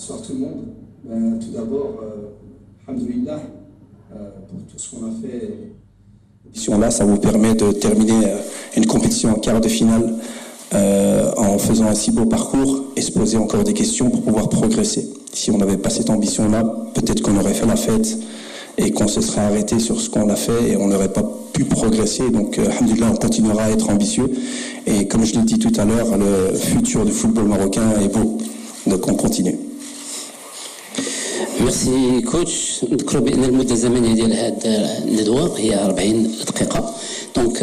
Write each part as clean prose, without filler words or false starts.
Bonsoir tout le monde. Tout d'abord, alhamdoulilah, pour tout ce qu'on a fait. Là, ça vous permet de terminer une compétition en quart de finale en faisant un si beau parcours et se poser encore des questions pour pouvoir progresser. Si on n'avait pas cette ambition-là, peut-être qu'on aurait fait la fête et qu'on se serait arrêté sur ce qu'on a fait et on n'aurait pas pu progresser. Donc, alhamdoulilah, on continuera à être ambitieux. Et comme je l'ai dit tout à l'heure, le futur du football marocain est beau. Donc, on continue. ميرسي كوتش. نذكروا بان المده الزمنيه ديال هذه الندوه هي 40 دقيقه. دونك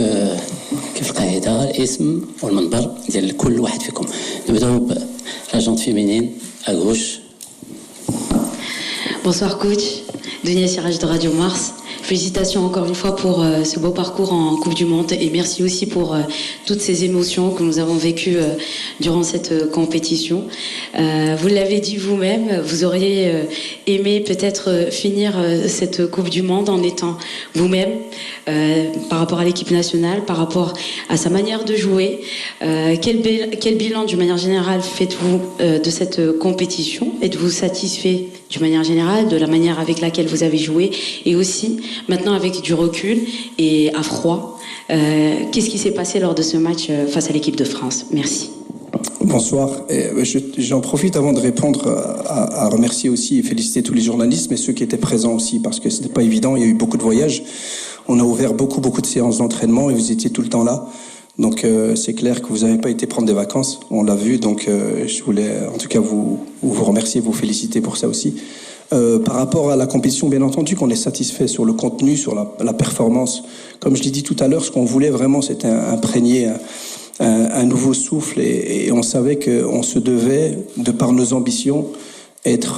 كيف القاعده الاسم والمنبر ديال كل واحد فيكم. نبداو بالاجونت فيمينين à gauche. Bonsoir coach, Dunia Siraj de Radio Mars. Félicitations encore une fois pour ce beau parcours en Coupe du Monde et merci aussi pour toutes ces émotions que nous avons vécues durant cette compétition. Vous l'avez dit vous-même, vous auriez aimé peut-être finir cette Coupe du Monde en étant vous-même par rapport à l'équipe nationale, par rapport à sa manière de jouer. Quel bilan d'une manière générale faites-vous de cette compétition? Êtes-vous satisfait d'une manière générale de la manière avec laquelle vous avez joué et aussi maintenant avec du recul et à froid, qu'est-ce qui s'est passé lors de ce match face à l'équipe de France? Merci. Bonsoir. J'en profite avant de répondre à remercier aussi et féliciter tous les journalistes, mais ceux qui étaient présents aussi, parce que c'était pas évident, il y a eu beaucoup de voyages. On a ouvert beaucoup de séances d'entraînement et vous étiez tout le temps là. Donc c'est clair que vous n'avez pas été prendre des vacances, on l'a vu, donc je voulais en tout cas vous remercier, vous féliciter pour ça aussi. Par rapport à la compétition, bien entendu qu'on est satisfait sur le contenu, sur la performance. Comme je l'ai dit tout à l'heure, ce qu'on voulait vraiment, c'était imprégner un nouveau souffle et on savait qu'on se devait, de par nos ambitions, être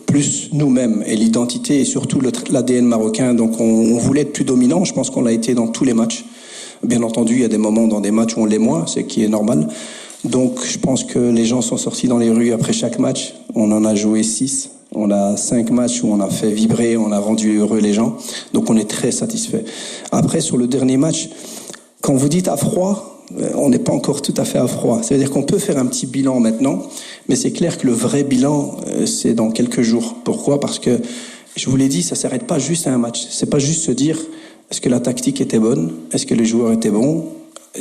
plus nous-mêmes et l'identité et surtout l'ADN marocain. Donc on voulait être plus dominant, je pense qu'on l'a été dans tous les matchs. Bien entendu, il y a des moments dans des matchs où on l'est moins, ce qui est normal. Donc je pense que les gens sont sortis dans les rues après chaque match. On en a joué 6. On a 5 matchs où on a fait vibrer, on a rendu heureux les gens. Donc on est très satisfait. Après, sur le dernier match, quand vous dites à froid, on n'est pas encore tout à fait à froid. C'est-à-dire qu'on peut faire un petit bilan maintenant, mais c'est clair que le vrai bilan, c'est dans quelques jours. Pourquoi? Parce que, je vous l'ai dit, ça ne s'arrête pas juste à un match. C'est pas juste se dire, est-ce que la tactique était bonne? Est-ce que les joueurs étaient bons?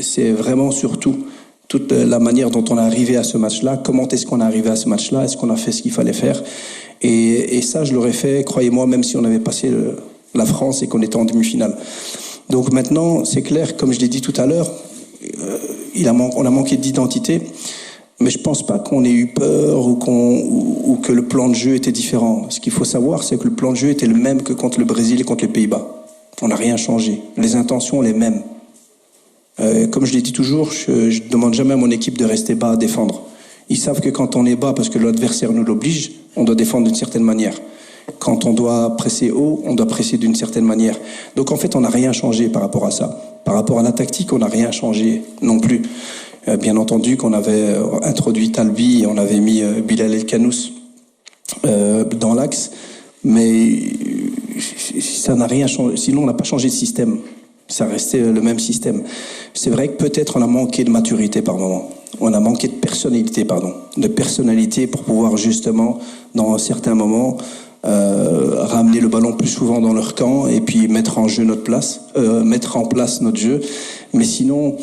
C'est vraiment surtout toute la manière dont on est arrivé à ce match-là. Comment est-ce qu'on est arrivé à ce match-là? Est-ce qu'on a fait ce qu'il fallait faire? Et ça, je l'aurais fait, croyez-moi, même si on avait passé la France et qu'on était en demi-finale. Donc maintenant, c'est clair, comme je l'ai dit tout à l'heure, on a manqué d'identité, mais je pense pas qu'on ait eu peur ou que le plan de jeu était différent. Ce qu'il faut savoir, c'est que le plan de jeu était le même que contre le Brésil et contre les Pays-Bas. On n'a rien changé. Les intentions, les mêmes. Comme je l'ai dit toujours, je ne demande jamais à mon équipe de rester bas à défendre. Ils savent que quand on est bas, parce que l'adversaire nous l'oblige, on doit défendre d'une certaine manière. Quand on doit presser haut, on doit presser d'une certaine manière. Donc en fait, on n'a rien changé par rapport à ça. Par rapport à la tactique, on n'a rien changé non plus. Bien entendu qu'on avait introduit Talbi et on avait mis Bilal El Kanous dans l'axe, mais ça n'a rien changé. Sinon, on n'a pas changé de système. Ça restait le même système. C'est vrai que peut-être on a manqué de maturité par moment. On a manqué de personnalité, de personnalité pour pouvoir justement, dans certains moments, ramener le ballon plus souvent dans leur camp et puis mettre en place notre jeu. Mais sinon,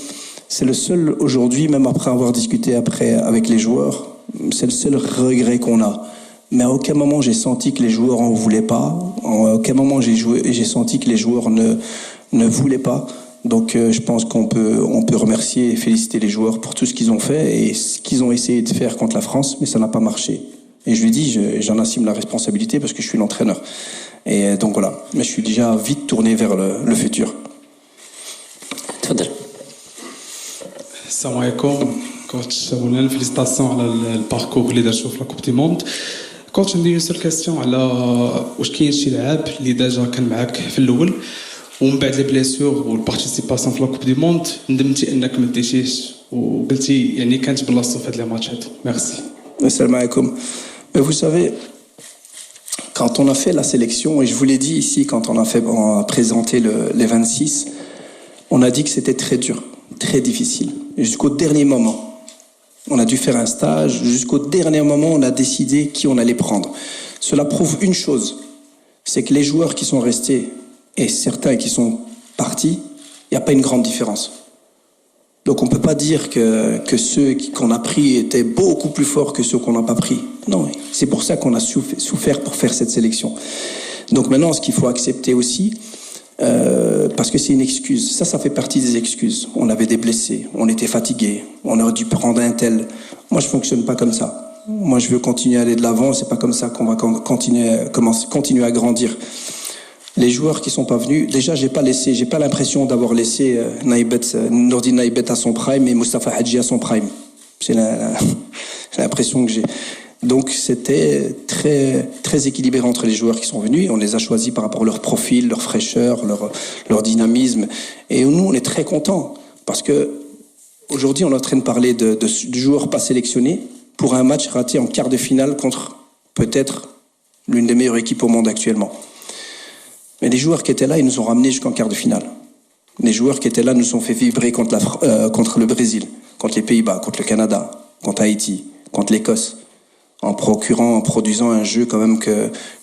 c'est le seul aujourd'hui, même après avoir discuté avec les joueurs, c'est le seul regret qu'on a. Mais à aucun moment j'ai senti que les joueurs en voulaient pas. À aucun moment j'ai senti que les joueurs ne voulaient pas. Donc je pense qu'on peut remercier et féliciter les joueurs pour tout ce qu'ils ont fait et ce qu'ils ont essayé de faire contre la France, mais ça n'a pas marché. Et je lui dis, j'en assume la responsabilité parce que je suis l'entraîneur. Et donc voilà, mais je suis déjà vite tourné vers le futur. Salam alaikum, coach Samounel, félicitations على الباركور اللي درتو في لا كوب دي موند. كوتش عندي سؤال كاستيون على واش كاين شي لاعب اللي ديجا كان معاك في الاول ومن بعد لي بليسيور والبارتيسيباسيون في لا كوب دي موند ندمتي انك ما ديتيش وقلتي يعني كانت بلاصتو في هاد لي ماتش هادو. ميرسي. Salam alaikum. Mais vous savez, quand on a fait la sélection, et je vous l'ai dit ici quand on a présenté les 26, on a dit que c'était très dur, très difficile, jusqu'au dernier moment. On a dû faire un stage. Jusqu'au dernier moment, on a décidé qui on allait prendre. Cela prouve une chose, c'est que les joueurs qui sont restés et certains qui sont partis, il n'y a pas une grande différence. Donc on ne peut pas dire que ceux qu'on a pris étaient beaucoup plus forts que ceux qu'on n'a pas pris. Non, c'est pour ça qu'on a souffert pour faire cette sélection. Donc maintenant, ce qu'il faut accepter aussi, parce que c'est une excuse. Ça fait partie des excuses. On avait des blessés, on était fatigués, on aurait dû prendre un tel. Moi, je fonctionne pas comme ça. Moi, je veux continuer à aller de l'avant. C'est pas comme ça qu'on va continuer à grandir. Les joueurs qui sont pas venus, déjà, j'ai pas l'impression d'avoir laissé Nourdine Naïbet à son prime et Moustapha Hadji à son prime. C'est l'impression que j'ai. Donc c'était très très équilibré entre les joueurs qui sont venus. On les a choisis par rapport à leur profil, leur fraîcheur, leur dynamisme. Et nous, on est très contents parce que aujourd'hui, on est en train de parler de joueurs pas sélectionnés pour un match raté en quart de finale contre peut-être l'une des meilleures équipes au monde actuellement. Mais les joueurs qui étaient là, ils nous ont ramenés jusqu'en quart de finale. Les joueurs qui étaient là nous ont fait vibrer contre le Brésil, contre les Pays-Bas, contre le Canada, contre Haïti, contre l'Écosse, en produisant un jeu quand même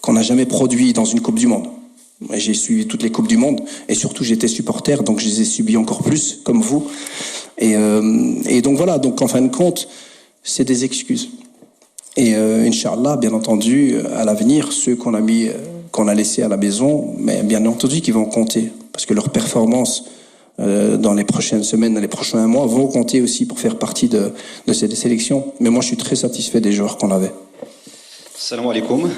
qu'on n'a jamais produit dans une Coupe du Monde. J'ai suivi toutes les Coupes du Monde et surtout j'étais supporter, donc je les ai subis encore plus, comme vous. Et donc voilà, donc en fin de compte, c'est des excuses. Et Inch'Allah, bien entendu, à l'avenir, ceux qu'on a laissés à la maison, mais bien entendu qu'ils vont compter, parce que leurs performances dans les prochaines semaines, dans les prochains mois, vont compter aussi pour faire partie de cette sélection. Mais moi, je suis très satisfait des joueurs qu'on avait. Salam alaikum.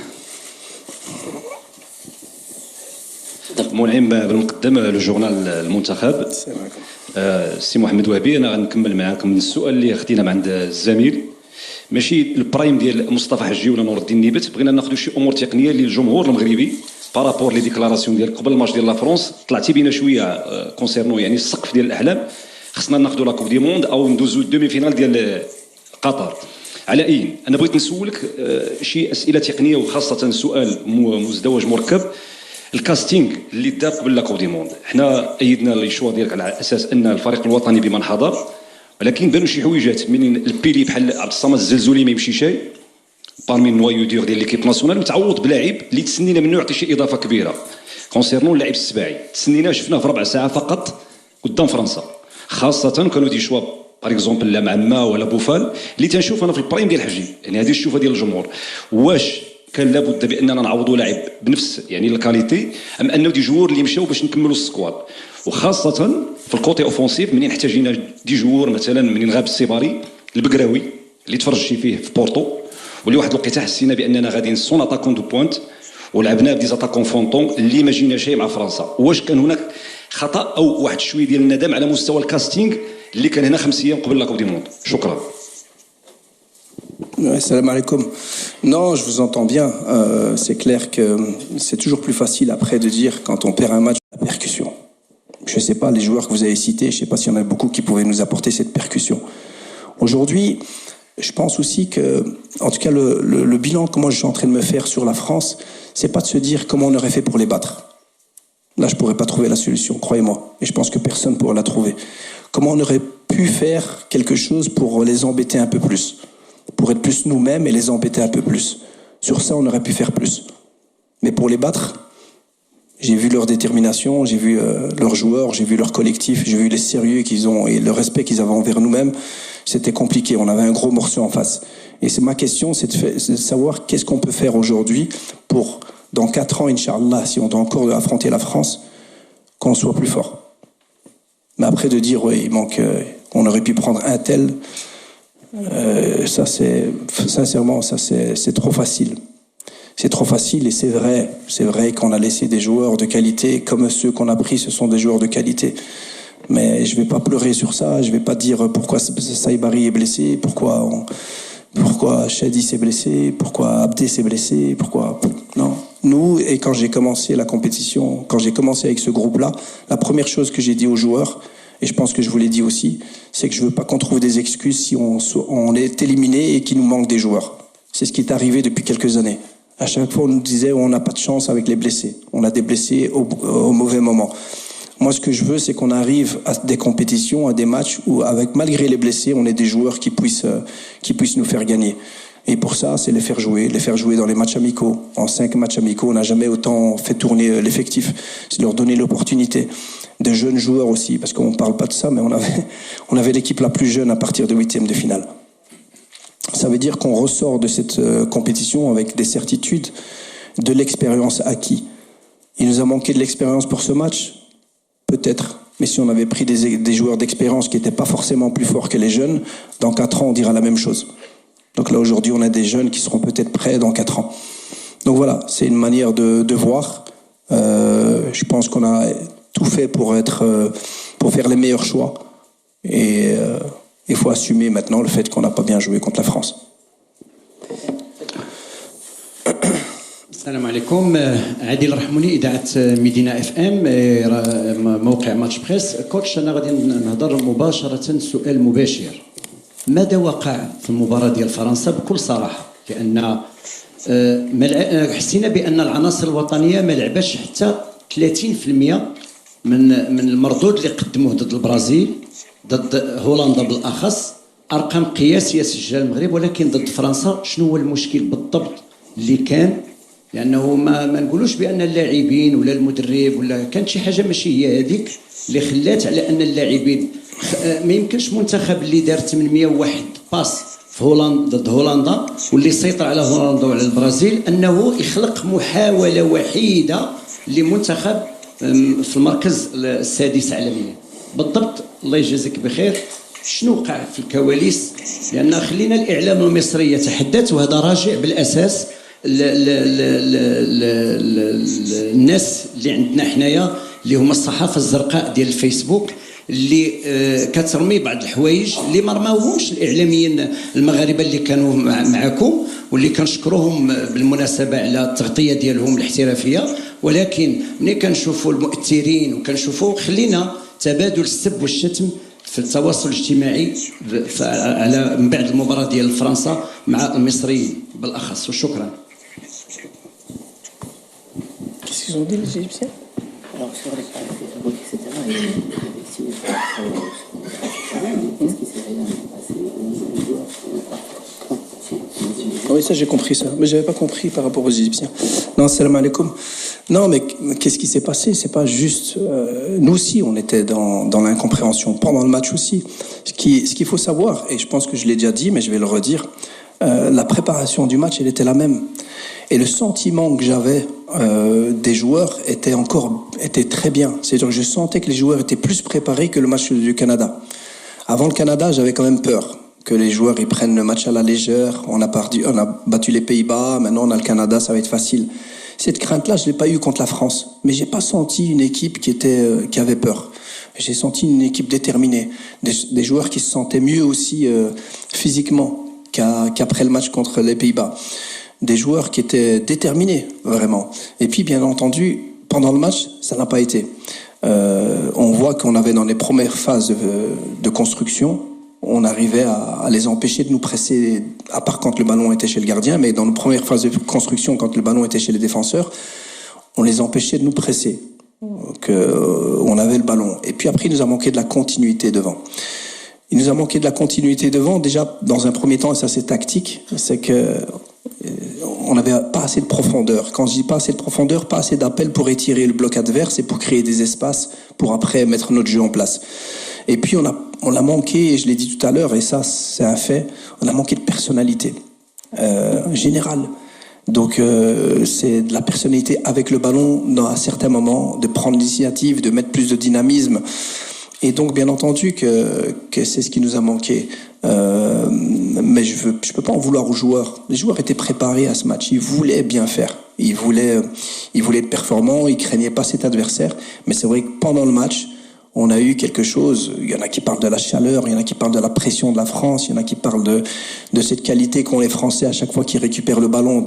منعم بالمقدم الجورنال المنتخب سي محمد وهبي. انا غنكمل معاكم السؤال اللي خدينا من عند الزميل، ماشي البرايم ديال مصطفى حجي ولا نور الدين نيبت. بغينا ناخذ شي امور تقنيه اللي الجمهور المغربي بارابور لي ديكلاراسيون ديال قبل الماتش ديال لا فرونس طلعتي بينا شويه كونسيرنو يعني السقف ديال الاحلام. خصنا ناخذوا لا كوب دي موند او ندوزو الدومي فينال ديال قطر. على اي انا بغيت نسولك شي اسئله تقنيه وخاصه سؤال مزدوج مركب. الكاستينغ اللي دار قبل لا كوب دي موند، حنا ايدنا لي شوا ديالك على اساس ان الفريق الوطني بمن حضر، ولكن بانوا شي حويجات من البيلي بحال عبد الصمد الزلزولي ما يمشي شيء بارمي النوايو ديور ديال ليكيب ناسيونال، متعوض بلاعب اللي تسنينا منه يعطي شي اضافه كبيره كونسيرنون اللاعب السباعي. تسنينا شفناه في ربع ساعه فقط قدام فرنسا، خاصه كانوا دي شوا باغ اكزومبل لا معما ولا بوفال اللي تنشوف انا في البرايم ديال حجي. يعني هذه الشوفه ديال الجمهور، واش كان لابد باننا نعوضوا لاعب بنفس يعني الكاليتي، ام انه دي جوور اللي مشاو باش نكملوا السكواد؟ وخاصه في الكوتي اوفونسيف منين احتاجينا دي جوور، مثلا منين غاب السيباري البقراوي اللي تفرجتي فيه في بورتو، واللي واحد الوقيته حسينا باننا غاديين سون اتاكون دو بوينت ولعبنا بدي اتاكون فونطون اللي ما جينا شيء مع فرنسا. واش كان هناك خطا او واحد شويه ديال الندم على مستوى الكاستينغ اللي كان هنا 5 ايام قبل لا كوب دي موند؟ شكرا. Salam alaikum. Non, je vous entends bien. C'est clair que c'est toujours plus facile après de dire quand on perd un match la percussion. Je ne sais pas, les joueurs que vous avez cités, je ne sais pas s'il y en a beaucoup qui pouvaient nous apporter cette percussion. Aujourd'hui, je pense aussi que, en tout cas, le bilan que moi je suis en train de me faire sur la France, c'est pas de se dire comment on aurait fait pour les battre. Là, je pourrais pas trouver la solution, croyez-moi. Et je pense que personne ne pourra la trouver. Comment on aurait pu faire quelque chose pour les embêter un peu plus, pour être plus nous-mêmes et les embêter un peu plus. Sur ça, on aurait pu faire plus. Mais pour les battre, j'ai vu leur détermination, j'ai vu leurs joueurs, j'ai vu leur collectif, j'ai vu les sérieux qu'ils ont et le respect qu'ils avaient envers nous-mêmes. C'était compliqué, on avait un gros morceau en face. Et c'est ma question, c'est de savoir qu'est-ce qu'on peut faire aujourd'hui pour, dans 4 ans, Inch'Allah, si on doit encore affronter la France, qu'on soit plus fort. Mais après de dire, oui, il manque, on aurait pu prendre un tel, ça c'est, sincèrement, ça c'est trop facile. C'est trop facile et c'est vrai qu'on a laissé des joueurs de qualité, comme ceux qu'on a pris, ce sont des joueurs de qualité. Mais je vais pas pleurer sur ça, je vais pas dire pourquoi Saïbari est blessé, pourquoi Shadi s'est blessé, pourquoi Abdé s'est blessé, pourquoi... Non. Nous, et quand j'ai commencé la compétition, quand j'ai commencé avec ce groupe-là, la première chose que j'ai dit aux joueurs, et je pense que je vous l'ai dit aussi, c'est que je veux pas qu'on trouve des excuses si on est éliminé et qu'il nous manque des joueurs. C'est ce qui est arrivé depuis quelques années. À chaque fois, on nous disait on n'a pas de chance avec les blessés. On a des blessés au mauvais moment. Moi, ce que je veux, c'est qu'on arrive à des compétitions, à des matchs où, malgré les blessés, on ait des joueurs qui puissent nous faire gagner. Et pour ça, c'est les faire jouer dans les matchs amicaux. En 5 matchs amicaux, on n'a jamais autant fait tourner l'effectif. C'est leur donner l'opportunité. Des jeunes joueurs aussi, parce qu'on ne parle pas de ça, mais on avait l'équipe la plus jeune à partir de 8e de finale. Ça veut dire qu'on ressort de cette compétition avec des certitudes, de l'expérience acquise. Il nous a manqué de l'expérience pour ce match, peut-être. Mais si on avait pris des joueurs d'expérience qui n'étaient pas forcément plus forts que les jeunes, dans 4 ans, on dira la même chose. Donc là, aujourd'hui, on a des jeunes qui seront peut-être prêts dans 4 ans. Donc voilà, c'est une manière de voir. Je pense qu'on a tout fait pour faire les meilleurs choix. Et il faut assumer maintenant le fait qu'on n'a pas bien joué contre la France. السلام عليكم. عادل الرحموني اذاعه مدينه اف ام موقع ماتش بريس. كوتش انا غادي نهضر مباشره سؤال مباشر. ماذا وقع في المباراه ديال فرنسا بكل صراحه؟ لان حسينا بان العناصر الوطنيه ما لعباش حتى 30% من المردود اللي قدموه ضد البرازيل، ضد هولندا بالاخص. ارقام قياسيه سجلها المغرب، ولكن ضد فرنسا شنو هو المشكل بالضبط اللي كان؟ لانه ما نقولوش بان اللاعبين ولا المدرب ولا كانت شي حاجه ماشي هي هذيك اللي خلات على ان اللاعبين ما يمكنش منتخب اللي دار 801 باس في هولندا ضد هولندا واللي سيطر على هولندا وعلى البرازيل انه يخلق محاوله وحيده لمنتخب في المركز السادس عالميا. بالضبط الله يجازيك بخير، شنو وقع في الكواليس؟ لان خلينا الاعلام المصري يتحدث، وهذا راجع بالاساس الناس اللي عندنا حنايا اللي هما الصحافه الزرقاء ديال الفيسبوك اللي كترمي بعض الحوايج اللي ما رماوهمش الاعلاميين المغاربه اللي كانوا معكم، واللي كنشكروهم بالمناسبه على التغطيه ديالهم الاحترافيه. ولكن ملي كنشوفوا المؤثرين وكنشوفوا خلينا تبادل السب والشتم في التواصل الاجتماعي على من بعد المباراه ديال فرنسا مع المصريين بالاخص. وشكرا. Qu'est-ce qu'ils ont dit les Égyptiens? Alors sur les pages Facebook, etc., il y a effectivement qu'est-ce qui s'est réellement passé au niveau des joueurs qui n'ont pas Oui, ça j'ai compris ça, mais j'avais pas compris par rapport aux Égyptiens. Non, salam alaikum. Non, mais qu'est-ce qui s'est passé? C'est pas juste. Nous aussi, on était dans l'incompréhension pendant le match aussi. Ce qu'il faut savoir, et je pense que je l'ai déjà dit, mais je vais le redire, la préparation du match, elle était la même. Et le sentiment que j'avais des joueurs était très bien. C'est-à-dire que je sentais que les joueurs étaient plus préparés que le match du Canada. Avant le Canada, j'avais quand même peur que les joueurs ils prennent le match à la légère. On a battu les Pays-Bas, maintenant on a le Canada, ça va être facile. Cette crainte-là, je l'ai pas eue contre la France, mais j'ai pas senti une équipe qui avait peur. J'ai senti une équipe déterminée, des joueurs qui se sentaient mieux aussi physiquement qu'après le match contre les Pays-Bas. Des joueurs qui étaient déterminés, vraiment. Et puis, bien entendu, pendant le match, ça n'a pas été. On voit qu'on avait dans les premières phases de construction, on arrivait à les empêcher de nous presser, à part quand le ballon était chez le gardien, mais dans nos premières phases de construction, quand le ballon était chez les défenseurs, on les empêchait de nous presser. On avait le ballon. Et puis après, il nous a manqué de la continuité devant. Il nous a manqué de la continuité devant, déjà, dans un premier temps, et ça c'est tactique, c'est que on n'avait pas assez de profondeur. Quand je dis pas assez de profondeur, pas assez d'appel pour étirer le bloc adverse et pour créer des espaces pour après mettre notre jeu en place. Et puis on a manqué, et je l'ai dit tout à l'heure, et ça c'est un fait, on a manqué de personnalité générale. Donc c'est de la personnalité avec le ballon à certains moments, de prendre l'initiative, de mettre plus de dynamisme. Et donc bien entendu que c'est ce qui nous a manqué. Mais je peux pas en vouloir aux joueurs. Les joueurs étaient préparés à ce match. Ils voulaient bien faire. Ils voulaient être performants. Ils craignaient pas cet adversaire. Mais c'est vrai que pendant le match, on a eu quelque chose. Il y en a qui parlent de la chaleur. Il y en a qui parlent de la pression de la France. Il y en a qui parlent de cette qualité qu'ont les Français à chaque fois qu'ils récupèrent le ballon,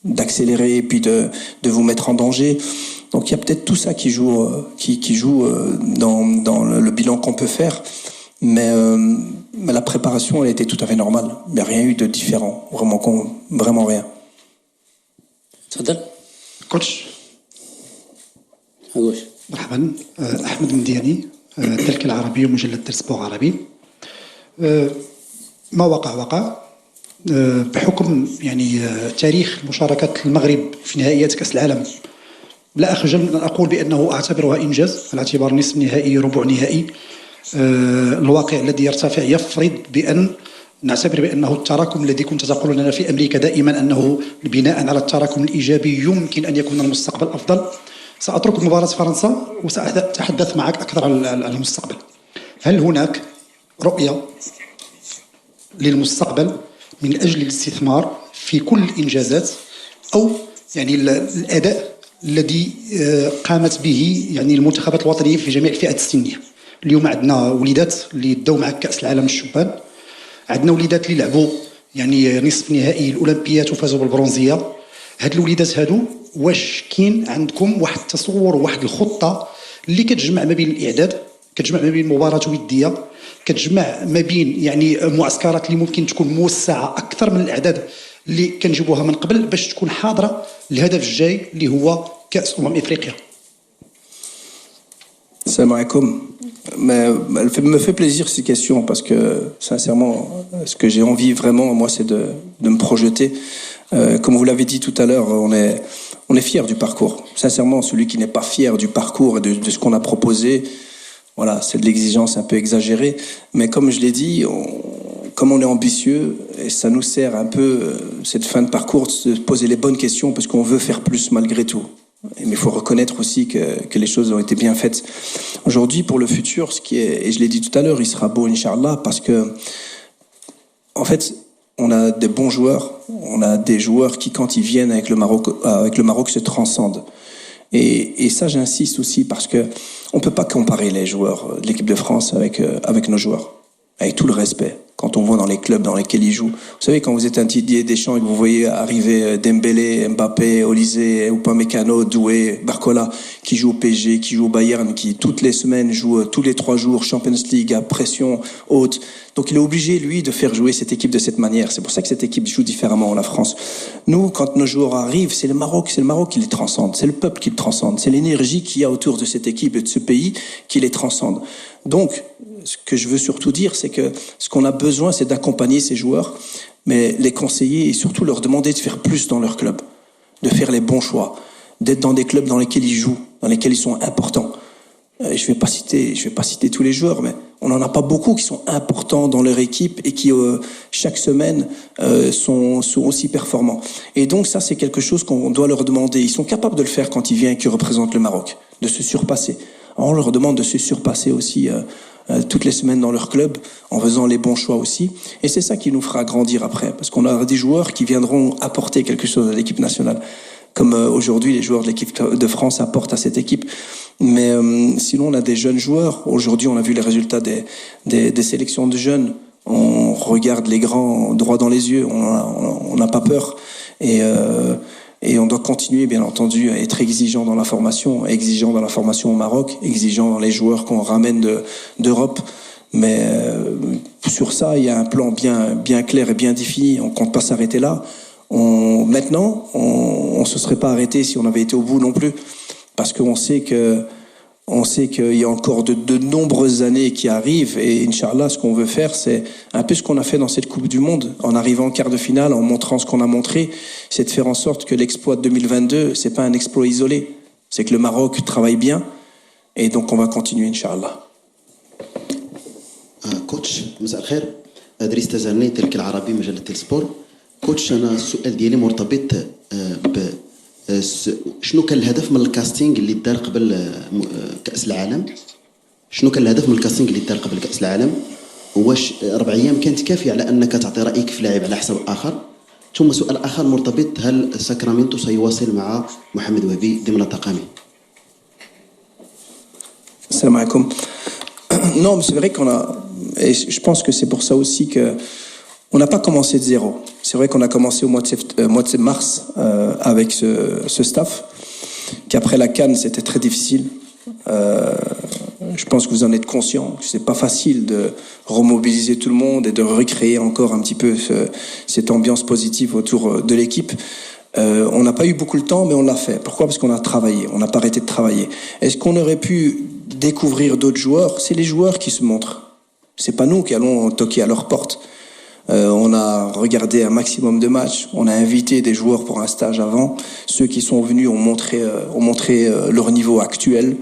d'accélérer et puis de vous mettre en danger. Donc il y a peut-être tout ça qui joue dans le bilan qu'on peut faire. Mais la préparation, elle était tout à fait normale. Il n'y a rien eu de différent. Vraiment rien. تفضل كوتش. أقول مرحبا. مرحبا. أحمد مدياني، تلك العربية ومجلة السبور عربي. ما وقع بحكم يعني تاريخ مشاركة المغرب في نهائيات كأس العالم، لا أخجل من أن أقول بأنه أعتبرها إنجاز على اعتبار نصف نهائي ربع نهائي. الواقع الذي يرتفع يفرض بأن نعتبر بأنه التراكم الذي كنت تقول لنا في أمريكا دائما أنه بناء على التراكم الإيجابي يمكن أن يكون المستقبل أفضل. سأترك مباراة فرنسا وسأتحدث معك أكثر على المستقبل. هل هناك رؤية للمستقبل من أجل الاستثمار في كل الإنجازات أو يعني الأداء الذي قامت به يعني المنتخبات الوطنية في جميع الفئات السنية؟ اليوم عندنا وليدات اللي داو مع كأس العالم الشبان، عندنا وليدات اللي لعبوا يعني نصف نهائي الأولمبيات وفازوا بالبرونزية. هاد الوليدات هادو واش كاين عندكم واحد التصور وواحد الخطة اللي كتجمع ما بين الإعداد، كتجمع ما بين مباراة ودية، كتجمع ما بين يعني معسكرات اللي ممكن تكون موسعة أكثر من الأعداد اللي كنجيبوها من قبل باش تكون حاضرة الهدف الجاي اللي هو كأس إفريقيا؟ Salam alaikum. Elle me fait plaisir ces questions parce que sincèrement, ce que j'ai envie vraiment, moi, c'est de me projeter. Comme vous l'avez dit tout à l'heure, on est fier du parcours. Sincèrement, celui qui n'est pas fier du parcours et de ce qu'on a proposé, voilà, c'est de l'exigence un peu exagérée. Mais comme je l'ai dit, comme on est ambitieux, et ça nous sert un peu, cette fin de parcours, de se poser les bonnes questions parce qu'on veut faire plus malgré tout. Mais il faut reconnaître aussi que les choses ont été bien faites. Aujourd'hui, pour le futur, ce qui est, et je l'ai dit tout à l'heure, il sera beau, Inch'Allah, parce que, en fait, on a des bons joueurs, on a des joueurs qui, quand ils viennent avec le Maroc se transcendent. Et ça, j'insiste aussi, parce que on peut pas comparer les joueurs de l'équipe de France avec nos joueurs. Avec tout le respect. Quand on voit dans les clubs dans lesquels ils jouent. Vous savez, quand vous êtes un Didier Deschamps et que vous voyez arriver Dembélé, Mbappé, Olysée, Upamecano, Doué, Barcola, qui jouent au PSG, qui jouent au Bayern, qui toutes les semaines jouent tous les 3 jours Champions League à pression haute. Donc il est obligé, lui, de faire jouer cette équipe de cette manière. C'est pour ça que cette équipe joue différemment, la France. Nous, quand nos joueurs arrivent, c'est le Maroc qui les transcende. C'est le peuple qui le transcende. C'est l'énergie qu'il y a autour de cette équipe et de ce pays qui les transcende. Donc, ce que je veux surtout dire, c'est que ce qu'on a besoin, c'est d'accompagner ces joueurs, mais les conseiller et surtout leur demander de faire plus dans leur club, de faire les bons choix, d'être dans des clubs dans lesquels ils jouent, dans lesquels ils sont importants. Je vais pas citer tous les joueurs, mais on n'en a pas beaucoup qui sont importants dans leur équipe et qui chaque semaine sont aussi performants. Et donc ça, c'est quelque chose qu'on doit leur demander. Ils sont capables de le faire quand ils viennent et qu'ils représentent le Maroc, de se surpasser. Alors, on leur demande de se surpasser aussi toutes les semaines dans leur club, en faisant les bons choix aussi. Et c'est ça qui nous fera grandir après, parce qu'on a des joueurs qui viendront apporter quelque chose à l'équipe nationale, comme aujourd'hui les joueurs de l'équipe de France apportent à cette équipe. Mais sinon, on a des jeunes joueurs. Aujourd'hui, on a vu les résultats des sélections de jeunes. On regarde les grands droit dans les yeux, on n'a pas peur. Et on doit continuer, bien entendu, à être exigeant dans la formation au Maroc, exigeant dans les joueurs qu'on ramène d'Europe. Mais sur ça, il y a un plan bien clair et bien défini. On compte pas s'arrêter là. Maintenant, on se serait pas arrêté si on avait été au bout non plus, parce qu'on sait qu'il y a encore de nombreuses années qui arrivent, et Inch'Allah, ce qu'on veut faire, c'est un peu ce qu'on a fait dans cette Coupe du Monde, en arrivant en quart de finale, en montrant ce qu'on a montré, c'est de faire en sorte que l'exploit de 2022, c'est pas un exploit isolé, c'est que le Maroc travaille bien, et donc on va continuer, Inch'Allah. كوتش مساء الخير. ادريس تزاني تلك العربي مجله السبور. كوتش انا السؤال ديالي مرتبط شنو كان الهدف من الكاستينغ اللي دار قبل كأس العالم؟ شنو كان الهدف من الكاستينغ اللي دار قبل كأس العالم؟ واش 4 أيام كانت كافية على أنك تعطي رأيك في لاعب على حساب آخر؟ ثم سؤال آخر مرتبط، هل ساكرامنتو سيواصل مع محمد وهبي ضمن طاقمه؟ Salam alaikum. Non, mais c'est vrai qu'on a... Et je pense que c'est pour ça aussi que on n'a pas commencé de zéro. C'est vrai qu'on a commencé au mois de mars avec ce staff, qu'après la CAN, c'était très difficile. Je pense que vous en êtes conscient, que c'est pas facile de remobiliser tout le monde et de recréer encore un petit peu cette ambiance positive autour de l'équipe. On n'a pas eu beaucoup de temps, mais on l'a fait. Pourquoi? Parce qu'on a travaillé, on n'a pas arrêté de travailler. Est-ce qu'on aurait pu découvrir d'autres joueurs? C'est les joueurs qui se montrent. C'est pas nous qui allons toquer à leur porte. On a regardé un maximum de matchs, on a invité des joueurs pour un stage avant. Ceux qui sont venus ont montré leur niveau actuel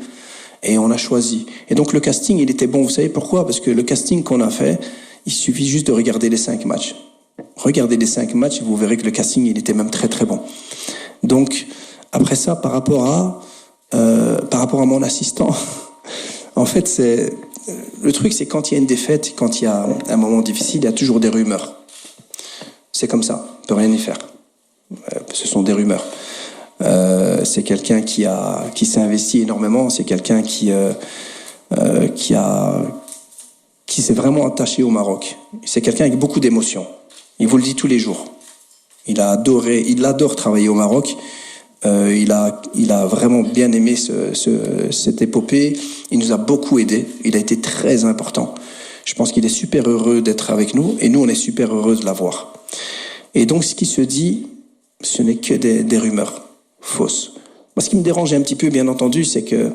et on a choisi. Et donc le casting, il était bon. Vous savez pourquoi? Parce que le casting qu'on a fait, il suffit juste de regarder les 5 matchs. Regardez les 5 matchs et vous verrez que le casting, il était même très très bon. Donc, après ça, par rapport à mon assistant, en fait, le truc, c'est quand il y a une défaite, quand il y a un moment difficile, il y a toujours des rumeurs. C'est comme ça, on ne peut rien y faire. Ce sont des rumeurs. C'est quelqu'un qui s'est investi énormément, c'est quelqu'un qui s'est vraiment attaché au Maroc. C'est quelqu'un avec beaucoup d'émotions. Il vous le dit tous les jours. Il adore travailler au Maroc. Il a vraiment bien aimé cette épopée. Il nous a beaucoup aidés. Il a été très important. Je pense qu'il est super heureux d'être avec nous et nous, on est super heureux de l'avoir. Et donc, ce qui se dit, ce n'est que des rumeurs fausses. Moi, ce qui me dérange un petit peu, bien entendu, c'est que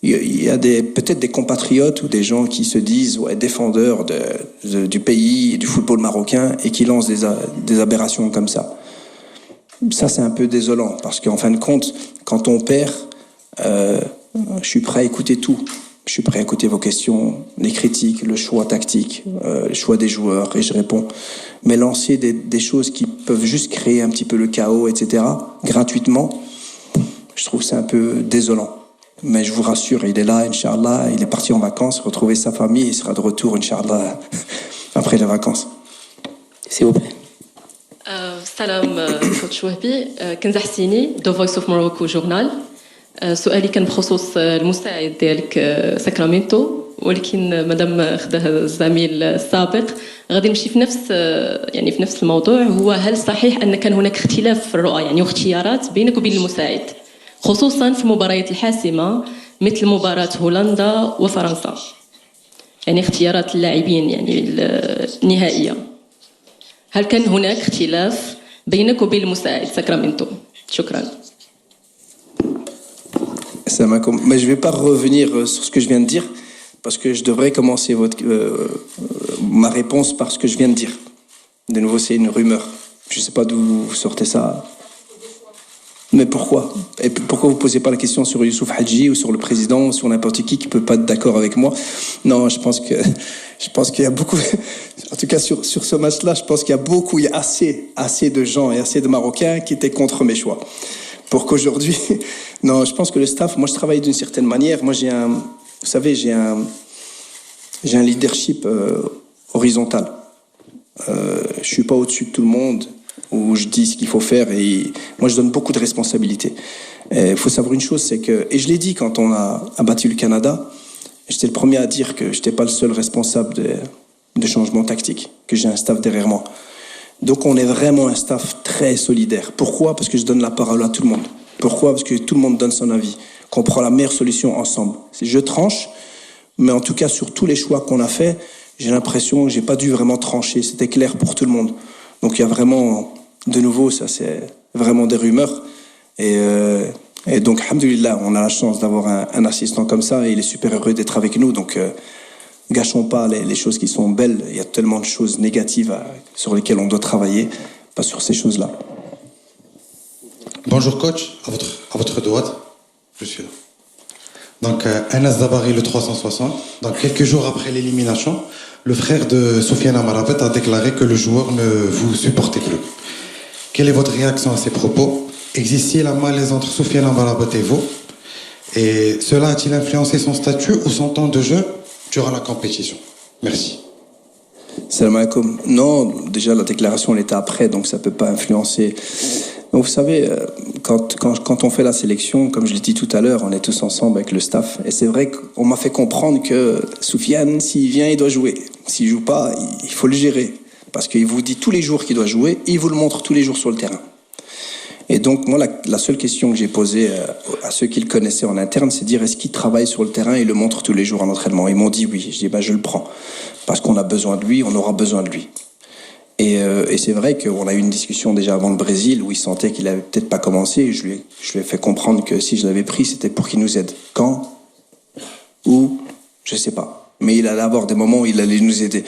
il y a peut-être des compatriotes ou des gens qui se disent défendeurs du pays et du football marocain et qui lancent des aberrations comme ça. Ça, c'est un peu désolant parce qu'en fin de compte, quand on perd, je suis prêt à écouter tout. Je suis prêt à écouter vos questions, les critiques, le choix tactique, le choix des joueurs et je réponds. Mais lancer des choses qui peuvent juste créer un petit peu le chaos, etc., gratuitement, je trouve c'est un peu désolant. Mais je vous rassure, il est là, Inch'Allah, il est parti en vacances, retrouver sa famille, il sera de retour, Inch'Allah, après les vacances. S'il vous plaît. سلام كوتش وهبي كنزة حسيني دو فويس اوف موروكو جورنال سؤالي كان بخصوص المساعد ديالك ساكرامنتو ولكن مادام خداه الزميل السابق غادي نمشي في نفس الموضوع هو هل صحيح ان كان هناك اختلاف في الرؤى يعني واختيارات بينك وبين المساعد خصوصا في المباريات الحاسمه مثل مباراه هولندا وفرنسا يعني اختيارات اللاعبين يعني النهائيه هل كان هناك اختلاف بينك وبين المساعد ساكرامنتو شكرا Mais je ne vais pas revenir sur ce que je viens de dire parce que je devrais commencer ma réponse par ce que je viens de dire. De nouveau, c'est une rumeur. Je ne sais pas d'où vous sortez ça. Mais pourquoi? Et pourquoi vous ne posez pas la question sur Youssouf Hadji ou sur le président ou sur n'importe qui ne peut pas être d'accord avec moi? Non, je pense qu'il y a beaucoup... En tout cas, sur ce match-là, je pense qu'il y a assez de gens et assez de Marocains qui étaient contre mes choix. Pour qu'aujourd'hui... Non, je pense que le staff... Moi, je travaille d'une certaine manière. Moi, j'ai un leadership horizontal. Je ne suis pas au-dessus de tout le monde, où je dis ce qu'il faut faire. Et moi, je donne beaucoup de responsabilités. Il faut savoir une chose, c'est que... Et je l'ai dit quand on a abattu le Canada, j'étais le premier à dire que je n'étais pas le seul responsable de changement tactique, que j'ai un staff derrière moi. Donc on est vraiment un staff très solidaire. Pourquoi? Parce que je donne la parole à tout le monde. Pourquoi? Parce que tout le monde donne son avis, qu'on prend la meilleure solution ensemble. Je tranche, mais en tout cas sur tous les choix qu'on a faits, j'ai l'impression que j'ai pas dû vraiment trancher. C'était clair pour tout le monde. Donc il y a vraiment, de nouveau, ça c'est vraiment des rumeurs. Et donc, alhamdoulilah, on a la chance d'avoir un assistant comme ça et il est super heureux d'être avec nous. Donc gâchons pas les choses qui sont belles. Il y a tellement de choses négatives sur lesquelles on doit travailler, pas sur ces choses-là. Bonjour coach, à votre droite, je suis là. Donc Anas Dabari le 360, donc quelques jours après l'élimination, le frère de Soufiane Amrabat a déclaré que le joueur ne vous supportait plus. Quelle est votre réaction à ces propos? Existe-t-il un malaise entre Soufiane Amrabat et vous? Et cela a-t-il influencé son statut ou son temps de jeu durant la compétition? Merci. Salam alaikum. Non, déjà la déclaration elle était après, donc ça ne peut pas influencer. Donc vous savez, quand on fait la sélection, comme je l'ai dit tout à l'heure, on est tous ensemble avec le staff. Et c'est vrai qu'on m'a fait comprendre que Soufiane, s'il vient, il doit jouer. S'il ne joue pas, il faut le gérer. Parce qu'il vous dit tous les jours qu'il doit jouer, et il vous le montre tous les jours sur le terrain. Et donc moi, la seule question que j'ai posée à ceux qui le connaissaient en interne, c'est de dire est-ce qu'il travaille sur le terrain et le montre tous les jours en entraînement? Ils m'ont dit oui. Je dis je le prends. Parce qu'on a besoin de lui, on aura besoin de lui. Et c'est vrai qu'on a eu une discussion déjà avant le Brésil où il sentait qu'il avait peut-être pas commencé. Je lui ai fait comprendre que si je l'avais pris, c'était pour qu'il nous aide. Quand? Où? Je sais pas. Mais il allait avoir des moments où il allait nous aider.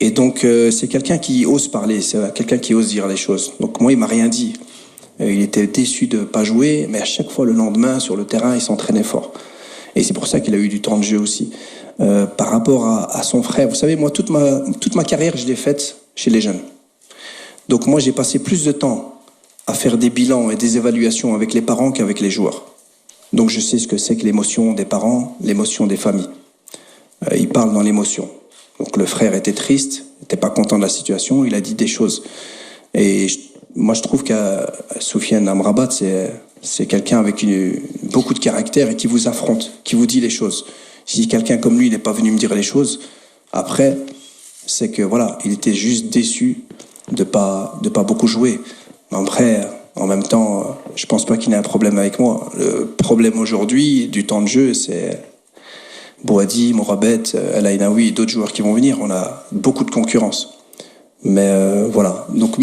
Et donc, c'est quelqu'un qui ose parler, c'est quelqu'un qui ose dire les choses. Donc moi, il m'a rien dit. Il était déçu de pas jouer, mais à chaque fois, le lendemain, sur le terrain, il s'entraînait fort. Et c'est pour ça qu'il a eu du temps de jeu aussi. Par rapport à son frère, vous savez, moi, toute ma carrière, je l'ai faite chez les jeunes. Donc moi, j'ai passé plus de temps à faire des bilans et des évaluations avec les parents qu'avec les joueurs. Donc je sais ce que c'est que l'émotion des parents, l'émotion des familles. Il parle dans l'émotion. Donc le frère était triste, n'était pas content de la situation, il a dit des choses. Et moi, je trouve que Soufiane Amrabat, c'est quelqu'un avec beaucoup de caractère et qui vous affronte, qui vous dit les choses. Si quelqu'un comme lui n'est pas venu me dire les choses, après, c'est que voilà, il était juste déçu de pas beaucoup jouer. Mais après, en même temps, je pense pas qu'il ait un problème avec moi. Le problème aujourd'hui du temps de jeu, c'est Bouhaddi, Mourabet, El Ainaoui et d'autres joueurs qui vont venir. On a beaucoup de concurrence. Mais voilà. Donc,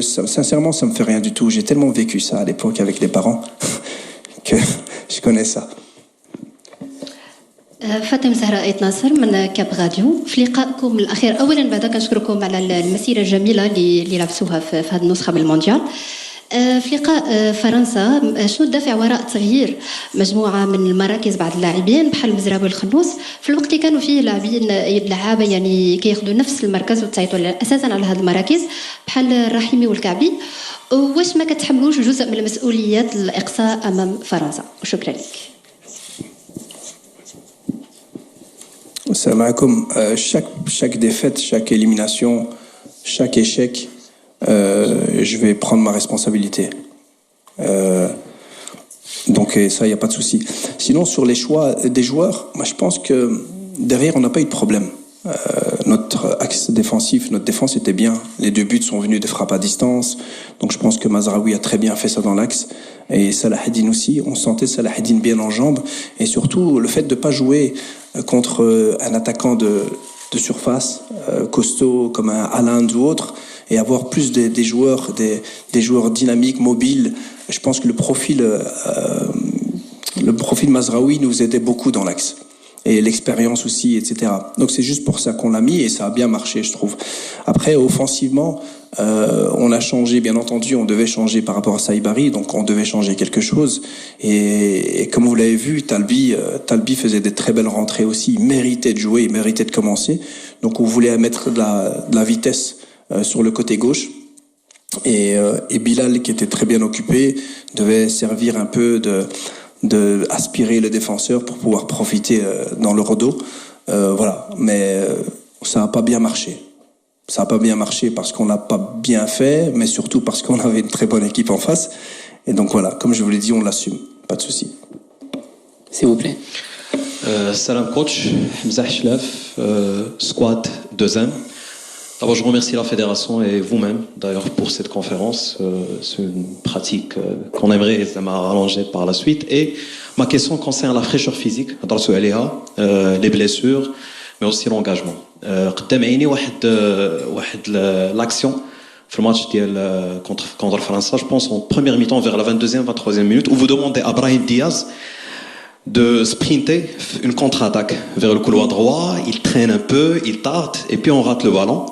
sincèrement, ça me fait rien du tout. J'ai tellement vécu ça à l'époque avec les parents que je connais ça. فاطمة زهراء آيت ناصر من كاب راديو. في لقائكم الأخير أولا بعد كنشكركم على المسيرة الجميلة اللي لعبتوها في هذه النسخة من المونديال. في لقاء فرنسا شنو الدافع وراء تغيير مجموعة من المراكز بعض اللاعبين بحال مزراوي والخنوس في الوقت اللي كانوا فيه لعابة يعني كياخذوا نفس المركز وتعيطوا أساسا على هذه المراكز بحال الرحيمي والكعبي. واش ما كتحملوش جزء من المسؤوليات الإقصاء أمام فرنسا؟ وشكرا لك. Salam alaikum. Chaque défaite, chaque élimination, chaque échec, je vais prendre ma responsabilité. Donc ça, il n'y a pas de souci. Sinon, sur les choix des joueurs, moi, je pense que derrière, on n'a pas eu de problème. Notre axe défensif, notre défense était bien. Les 2 buts sont venus de frappes à distance. Donc je pense que Mazraoui a très bien fait ça dans l'axe. Et Salah Eddine aussi. On sentait Salah Eddine bien en jambes. Et surtout, le fait de ne pas jouer contre un attaquant de surface, costaud comme un Haaland ou autre, et avoir plus des joueurs dynamiques, mobiles. Je pense que le profil Mazraoui nous aidait beaucoup dans l'axe. Et l'expérience aussi, etc. Donc c'est juste pour ça qu'on l'a mis et ça a bien marché, je trouve. Après, offensivement, on a changé, bien entendu, on devait changer par rapport à Saïbari, donc on devait changer quelque chose. Et comme vous l'avez vu, Talbi faisait des très belles rentrées aussi, il méritait de jouer, il méritait de commencer. Donc on voulait mettre de la vitesse sur le côté gauche. Et Bilal, qui était très bien occupé, devait servir un peu de aspirer le défenseur pour pouvoir profiter dans le rodo. Voilà. Mais ça n'a pas bien marché. Ça n'a pas bien marché parce qu'on n'a pas bien fait, mais surtout parce qu'on avait une très bonne équipe en face. Et donc voilà, comme je vous l'ai dit, on l'assume. Pas de souci. S'il vous plaît. Salam coach, Hamza Hchlaf, squad 2M. D'abord, je remercie la fédération et vous-même, d'ailleurs, pour cette conférence. C'est une pratique qu'on aimerait rallonger par la suite. Et ma question concerne la fraîcheur physique, les blessures, mais aussi l'engagement. قدام عيني واحد l'action في الماتش ديال contre France, je pense en première mi-temps vers la 22e, 23e minute, où vous demandez à Brahim Diaz de sprinter une contre-attaque vers le couloir droit. Il traîne un peu, il tarde, et puis on rate le ballon.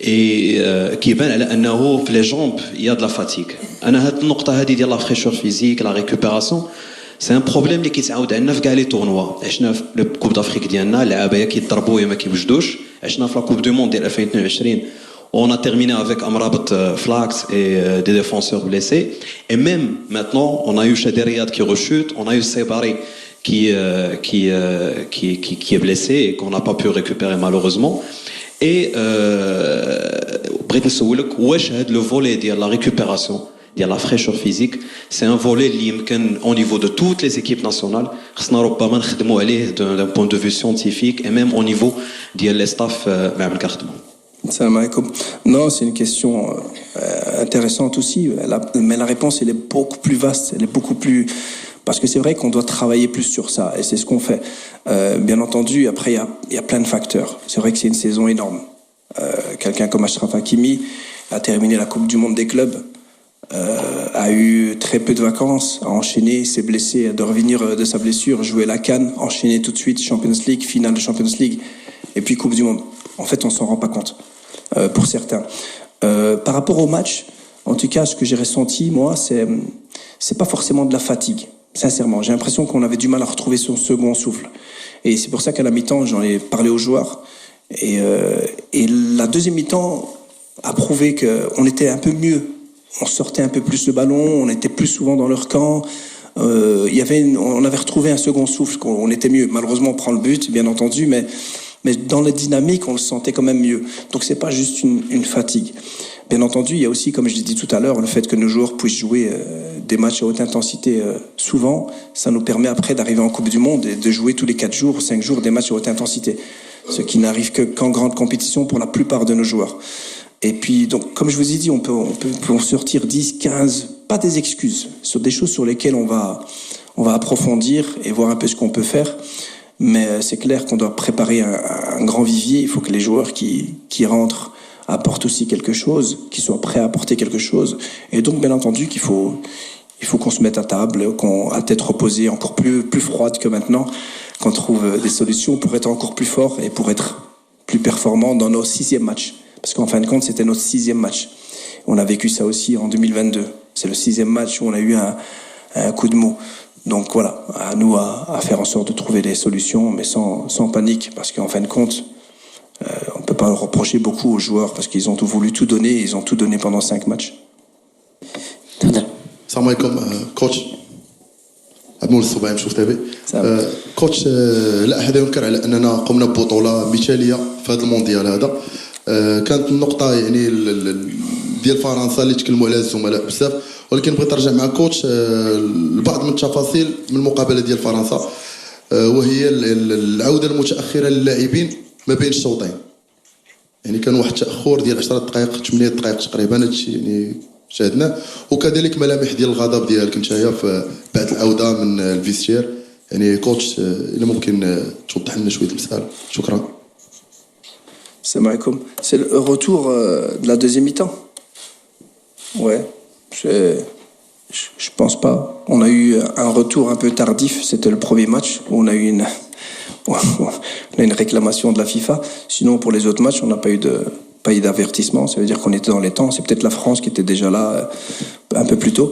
Et كيبان على انه في les jambes il y a de la fatigue. انا هاد النقطه هذه ديال la fraîcheur physique, la récupération, c'est un problème اللي كيتعاود عندنا في كاع لي تورنوا. عشنا في الكوب دافريك ديالنا اللعابه يا كيضربوا يا ما كيوجدوش. عشنا في لا كوب دو موند ديال 2022 on a terminé avec Amrabat, Flax et des défenseurs blessés. Et même maintenant, on a eu Chadi Riyad qui rechute, on a eu Sebari qui est blessé et qu'on n'a pas pu récupérer malheureusement. Et بغيت نسولك واش هذا le volet ديال la récupération ديال la fraîcheur physique, c'est un volet اللي يمكن au niveau de toutes les équipes nationales خصنا ربما نخدموا عليه d'un point de vue scientifique et même au niveau ديال les staff مع الكخدمه. Salam alaikum. Non, c'est une question intéressante aussi, mais la réponse elle est beaucoup plus vaste, elle est beaucoup plus... Parce que c'est vrai qu'on doit travailler plus sur ça, et c'est ce qu'on fait. Bien entendu, après il y a plein de facteurs. C'est vrai que c'est une saison énorme. Quelqu'un comme Achraf Hakimi a terminé la Coupe du Monde des clubs, a eu très peu de vacances, a enchaîné, s'est blessé, de revenir de sa blessure, jouer la CAN, enchaîner tout de suite Champions League, finale de Champions League, et puis Coupe du Monde. En fait, on s'en rend pas compte, pour certains. Par rapport au match, en tout cas, ce que j'ai ressenti, moi, c'est pas forcément de la fatigue. Sincèrement, j'ai l'impression qu'on avait du mal à retrouver son second souffle. Et c'est pour ça qu'à la mi-temps, j'en ai parlé aux joueurs. Et la deuxième mi-temps a prouvé qu'on était un peu mieux. On sortait un peu plus le ballon, on était plus souvent dans leur camp. On avait retrouvé un second souffle, on était mieux. Malheureusement, on prend le but, bien entendu, mais dans la dynamique, on le sentait quand même mieux. Donc c'est pas juste une fatigue. Bien entendu, il y a aussi, comme je l'ai dit tout à l'heure, le fait que nos joueurs puissent jouer des matchs à haute intensité souvent, ça nous permet après d'arriver en Coupe du Monde et de jouer tous les 4 jours, 5 jours des matchs à haute intensité. Ce qui n'arrive qu'en grande compétition pour la plupart de nos joueurs. Et puis, donc, comme je vous ai dit, on peut en sortir 10, 15, pas des excuses, sur des choses sur lesquelles on va approfondir et voir un peu ce qu'on peut faire. Mais c'est clair qu'on doit préparer un grand vivier. Il faut que les joueurs qui rentrent apportent aussi quelque chose, qu'ils soient prêts à apporter quelque chose. Et donc, bien entendu, qu'il faut qu'on se mette à table, à tête reposée, encore plus froide que maintenant, qu'on trouve des solutions pour être encore plus fort et pour être plus performant dans nos 6e matchs. Parce qu'en fin de compte, c'était notre 6e match. On a vécu ça aussi en 2022. C'est le 6e match où on a eu un coup de mou. Donc voilà, à nous à faire en sorte de trouver des solutions, mais sans panique, parce qu'en fin de compte, on ne peut pas leur reprocher beaucoup aux joueurs, parce qu'ils ont voulu tout donner, et ils ont tout donné pendant 5 matchs. Salam alaikum, coach. عبد الصباح نشوف تابع كوتش لا هذا ينكر على اننا قمنا ببطوله مثاليه في هذا المونديال هذا كانت النقطه يعني ديال فرنسا اللي تكلموا عليها الزملاء بزاف ولكن بغيت نرجع مع كوتش لبعض من التفاصيل من المقابله ديال فرنسا وهي العوده المتاخره للاعبين ما بين الشوطين يعني كان واحد التاخر ديال 10 دقائق 8 دقائق تقريبا هادشي يعني شاهدناه وكذلك ملامح ديال الغضب ديالك نتايا في بعد العوده من الفيستير يعني كوتش الا ممكن توضح لنا شويه المسألة شكرا. Salam alaikum. C'est le retour de la deuxième mi-temps. Ouais, je pense pas. On a eu un retour un peu tardif. C'était le premier match où on a eu une réclamation de la FIFA. Sinon, pour les autres matchs, on n'a pas eu d'avertissement. Ça veut dire qu'on était dans les temps. C'est peut-être la France qui était déjà là un peu plus tôt.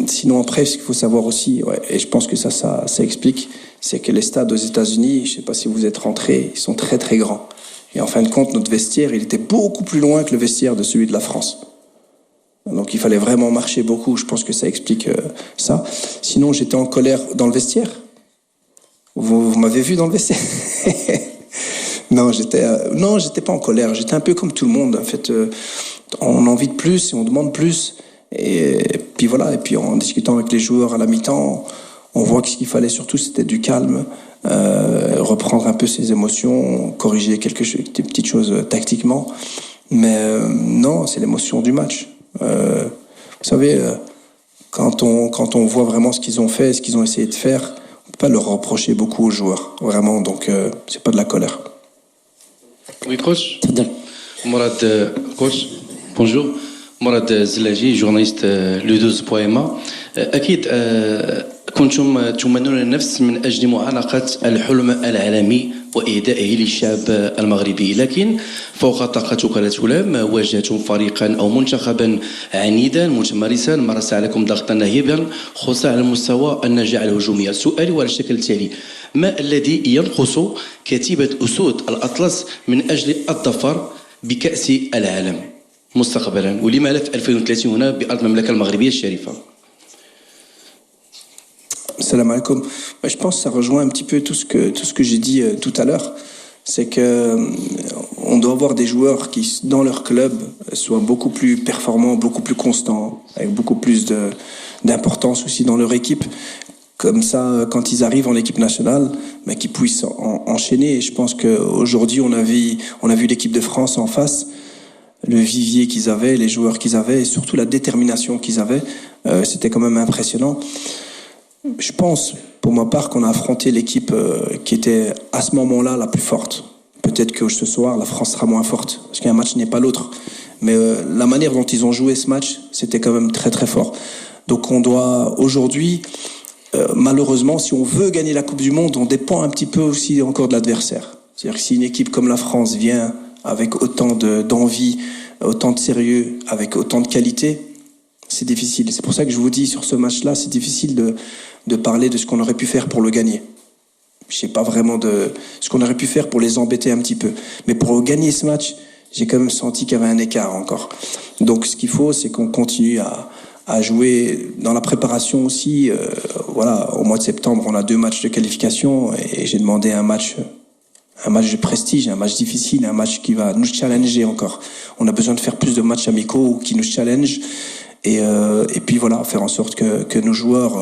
Sinon, après, ce qu'il faut savoir aussi, ouais, et je pense que ça explique, c'est que les stades aux États-Unis, je ne sais pas si vous êtes rentrés, ils sont très très grands. Et en fin de compte, notre vestiaire, il était beaucoup plus loin que le vestiaire de celui de la France. Donc il fallait vraiment marcher beaucoup. Je pense que ça explique ça. Sinon, j'étais en colère dans le vestiaire. Vous m'avez vu dans le vestiaire? Non, j'étais pas en colère. J'étais un peu comme tout le monde. En fait, on a envie de plus et on demande plus. Et puis voilà. Et puis en discutant avec les joueurs à la mi-temps, on voit que ce qu'il fallait surtout, c'était du calme, reprendre un peu ses émotions, corriger des petites choses tactiquement. Mais non, c'est l'émotion du match. Vous savez, quand on voit vraiment ce qu'ils ont fait, ce qu'ils ont essayé de faire, on ne peut pas leur reprocher beaucoup aux joueurs. Vraiment, donc c'est pas de la colère. Oui, coach. Mourad, coach. Bonjour. Mourad Zelaji, journaliste لودوز.ma. أكيد كنتم تمنون النفس من أجل معانقة الحلم العالمي وإهدائه للشعب المغربي لكن فوق طاقتك لا تلام واجهتم فريقا أو منتخبا عنيدا متمرسا مارس عليكم ضغطا نهيبا خصوصا على المستوى الناجعة الهجومية. سؤالي على الشكل التالي: ما الذي ينقص كتيبة أسود الأطلس من أجل الظفر بكأس العالم مستقبلا ولما لا في 2030 هنا بأرض المملكة المغربية الشريفة؟ Salam alaikum. Je pense que ça rejoint un petit peu tout ce que j'ai dit tout à l'heure. C'est que on doit avoir des joueurs qui, dans leur club, soient beaucoup plus performants, beaucoup plus constants, avec beaucoup plus d'importance aussi dans leur équipe. Comme ça, quand ils arrivent en équipe nationale, qu'ils puissent enchaîner. Et je pense qu'aujourd'hui, on a vu l'équipe de France en face, le vivier qu'ils avaient, les joueurs qu'ils avaient, et surtout la détermination qu'ils avaient. C'était quand même impressionnant. Je pense, pour ma part, qu'on a affronté l'équipe qui était à ce moment-là la plus forte. Peut-être peut-être que ce soir, la France sera moins forte, parce qu'un match n'est pas l'autre. Mais la manière dont ils ont joué ce match, c'était quand même très très fort. Donc on doit aujourd'hui, malheureusement, si on veut gagner la Coupe du Monde, on dépend un petit peu aussi encore de l'adversaire. C'est-à-dire que si une équipe comme la France vient avec autant d'envie, autant de sérieux, avec autant de qualité, c'est difficile. C'est pour ça que je vous dis, sur ce match-là, c'est difficile de parler de ce qu'on aurait pu faire pour le gagner. Je sais pas vraiment de ce qu'on aurait pu faire pour les embêter un petit peu. Mais pour gagner ce match, j'ai quand même senti qu'il y avait un écart encore. Donc ce qu'il faut, c'est qu'on continue à jouer dans la préparation aussi. Voilà, au mois de septembre, on a 2 matchs de qualification et j'ai demandé un match de prestige, un match difficile, un match qui va nous challenger encore. On a besoin de faire plus de matchs amicaux qui nous challengent et puis voilà, faire en sorte que nos joueurs,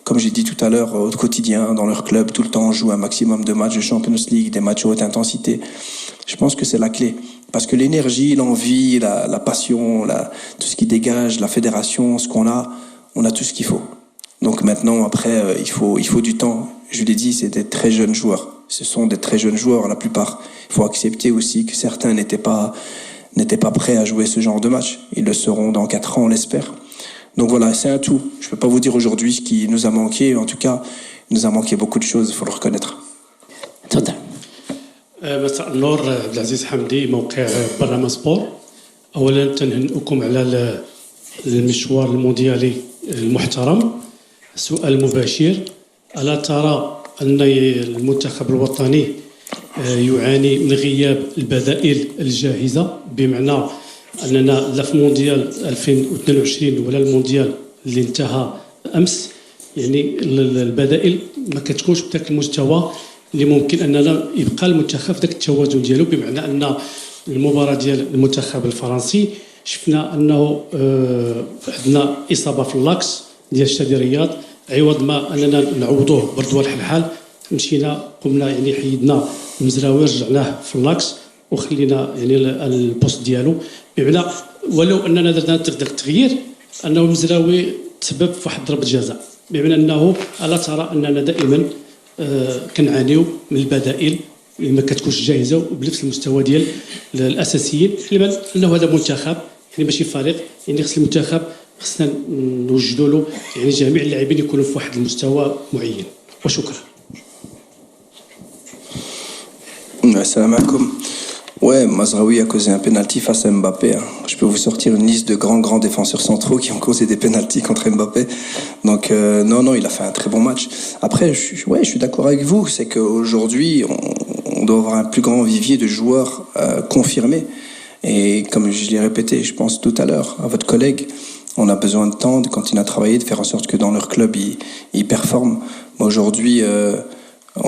comme j'ai dit tout à l'heure, au quotidien, dans leur club, tout le temps, jouent un maximum de matchs de Champions League, des matchs à haute intensité. Je pense que c'est la clé. Parce que l'énergie, l'envie, la passion, tout ce qui dégage, la fédération, ce qu'on a, on a tout ce qu'il faut. Donc maintenant, après, il faut du temps. Je l'ai dit, c'est des très jeunes joueurs. Ce sont des très jeunes joueurs, la plupart. Il faut accepter aussi que certains n'étaient pas prêts à jouer ce genre de match. Ils le seront dans 4 ans, on l'espère. Donc voilà, c'est un tout. Je ne peux pas vous dire aujourd'hui ce qui nous a manqué. En tout cas, il nous a manqué beaucoup de choses, il faut le reconnaître. مساء النور. عبد العزيز حمدي، موقع برنامج سبور. اولا تنهنئكم على المشوار المونديالي المحترم. سؤال مباشر: الا ترى ان المنتخب الوطني يعاني من غياب البدائل الجاهزه، بمعنى اننا لا في مونديال 2022 ولا المونديال اللي انتهى امس، يعني البدائل ما كتكونش بداك المستوى اللي ممكن اننا يبقى المنتخب ذاك التوازن ديالو، بمعنى ان المباراه ديال المنتخب الفرنسي شفنا انه عندنا اصابه في اللاكس ديال شادي رياض، عوض ما اننا نعوضوه بردوان الحلحال مشينا قمنا يعني حيدنا المزراوي رجعناه في اللاكس وخلينا يعني البوست ديالو، بمعنى ولو اننا درنا ذاك التغيير انه المزراوي تسبب في واحد ضربه جزاء، بمعنى انه الا ترى اننا دائما كنعانيو من البدائل اللي ما كتكونش جاهزه وبنفس المستوى ديال الاساسيين. علما انه هذا منتخب يعني ماشي فريق، يعني خص المنتخب خصنا نوجدوا له يعني جميع اللاعبين يكونوا في واحد المستوى معين. وشكرا. Assalamu alaikum. Ouais, Mazraoui a causé un penalty face à Mbappé. Je peux vous sortir une liste de grands défenseurs centraux qui ont causé des penaltys contre Mbappé. Donc non, il a fait un très bon match. Après, je suis d'accord avec vous, c'est qu'aujourd'hui, on doit avoir un plus grand vivier de joueurs confirmés. Et comme je l'ai répété, je pense tout à l'heure à votre collègue, on a besoin de temps, de continuer à travailler, de faire en sorte que dans leur club, ils performent. Mais aujourd'hui,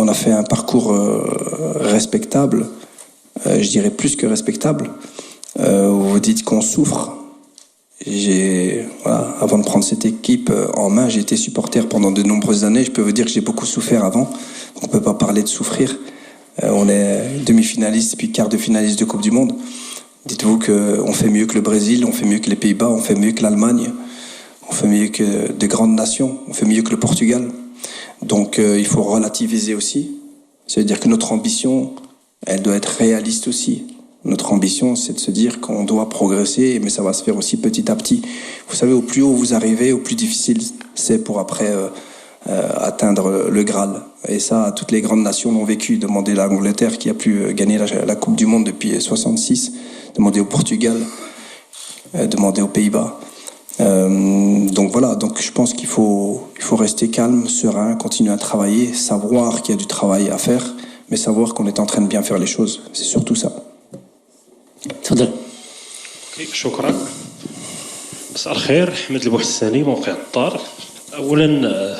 on a fait un parcours respectable. Je dirais plus que respectable. Vous dites qu'on souffre. Avant de prendre cette équipe en main, j'ai été supporter pendant de nombreuses années. Je peux vous dire que j'ai beaucoup souffert avant. On ne peut pas parler de souffrir. On est demi-finaliste puis quart de finaliste de Coupe du Monde. Dites-vous qu'on fait mieux que le Brésil, on fait mieux que les Pays-Bas, on fait mieux que l'Allemagne, on fait mieux que des grandes nations, on fait mieux que le Portugal. Donc il faut relativiser aussi. C'est-à-dire que notre ambition, elle doit être réaliste aussi. Notre ambition, c'est de se dire qu'on doit progresser, mais ça va se faire aussi petit à petit. Vous savez, au plus haut vous arrivez, au plus difficile c'est pour après atteindre le Graal. Et ça, toutes les grandes nations l'ont vécu. Demandez à l'Angleterre qui a pu gagner la Coupe du Monde depuis 1966. Demandez au Portugal. Demandez aux Pays-Bas. Donc voilà, donc je pense qu'il faut rester calme, serein, continuer à travailler, savoir qu'il y a du travail à faire, mais savoir qu'on est en train de bien faire les choses. C'est surtout ça. تفضل. شكرا. مساء الخير، حمد البوحساني، موقع الدار. اولا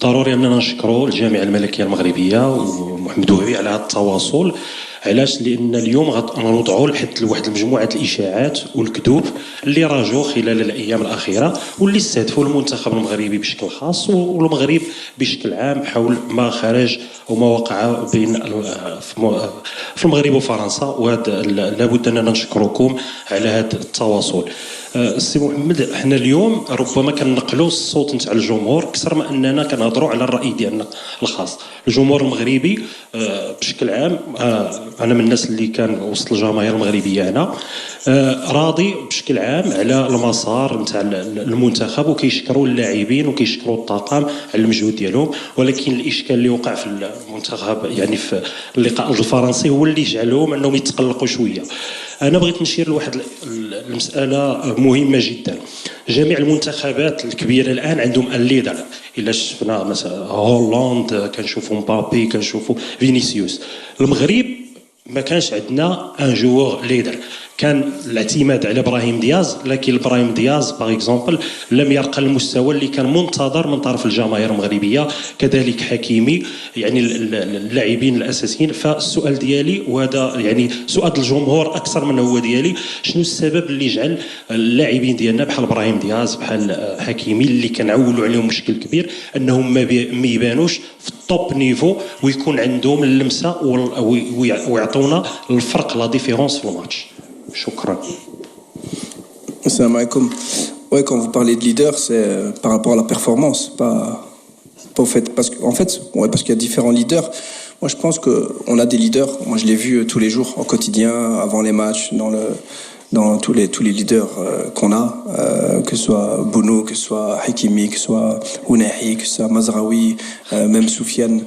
ضروري اننا نشكروا الجامعه الملكيه المغربيه ومحمد وهبي على هذا التواصل. علاش؟ لان اليوم غنوضعوا لواحد المجموعه الاشاعات والكذوب اللي راجوا خلال الايام الاخيره واللي استهدفوا المنتخب المغربي بشكل خاص والمغرب بشكل عام حول ما خرج وما وقع بين في المغرب وفرنسا. وهذا لابد اننا نشكركم على هذا التواصل. السي محمد، حنا اليوم ربما كنقلوا الصوت نتاع الجمهور اكثر ما اننا كنهضروا على الراي ديالنا الخاص. الجمهور المغربي بشكل عام، انا من الناس اللي كان وسط الجماهير المغربيه هنا، راضي بشكل عام على المسار نتاع المنتخب وكيشكروا اللاعبين وكيشكروا الطاقم على المجهود ديالهم. ولكن الاشكال اللي وقع في المنتخب يعني في اللقاء الفرنسي هو اللي جعلهم انهم يتقلقوا شويه. انا بغيت نشير لواحد المساله مهمه جدا. جميع المنتخبات الكبيره الان عندهم الليدر. الا شفنا مثلا هولندا، كنشوفوا مبابي، كنشوفوا فينيسيوس. المغرب ما كانش عندنا ان جوور ليدر، كان الاعتماد على ابراهيم دياز، لكن ابراهيم دياز باغ اكزومبل لم يرقى المستوى اللي كان منتظر من طرف الجماهير المغربيه، كذلك حكيمي، يعني اللاعبين الاساسيين. فالسؤال ديالي، وهذا يعني سؤال الجمهور اكثر من هو ديالي، شنو السبب اللي جعل اللاعبين ديالنا بحال ابراهيم دياز بحال حكيمي اللي كنعولوا عليهم مشكل كبير انهم ما يبانوش في التوب نيفو ويكون عندهم اللمسه ويعطونا الفرق لا ديفيرونس في الماتش؟ Shukran. Assalamu alaikum. Ouais, quand vous parlez de leader, c'est par rapport à la performance, pas au fait, parce qu'il y a différents leaders. Moi, je pense qu'on a des leaders. Moi, je l'ai vu tous les jours, au quotidien, avant les matchs, dans tous les leaders qu'on a, que ce soit Bounou, que ce soit Hakimi, que ce soit Ounahi, que ce soit Mazraoui, même Soufiane,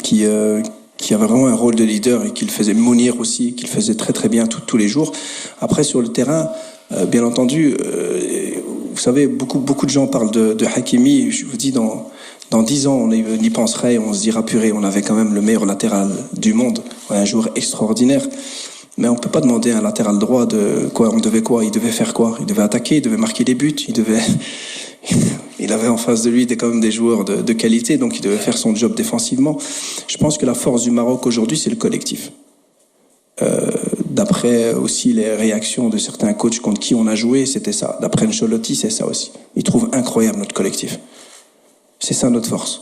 qui avait vraiment un rôle de leader et qu'il faisait, Mounir aussi, qu'il faisait très très bien tous les jours. Après, sur le terrain, bien entendu, vous savez, beaucoup de gens parlent de Hakimi. Je vous dis, dans 10 ans, on y penserait et on se dira, purée, on avait quand même le meilleur latéral du monde, un joueur extraordinaire. Mais on ne peut pas demander à un latéral droit on devait quoi? Il devait faire quoi? Il devait attaquer, il devait marquer des buts, il avait en face de lui quand même des joueurs de qualité, donc il devait faire son job défensivement. Je pense que la force du Maroc aujourd'hui, c'est le collectif. D'après aussi les réactions de certains coachs contre qui on a joué, c'était ça. D'après Ancelotti, c'est ça aussi. Il trouve incroyable notre collectif. C'est ça notre force.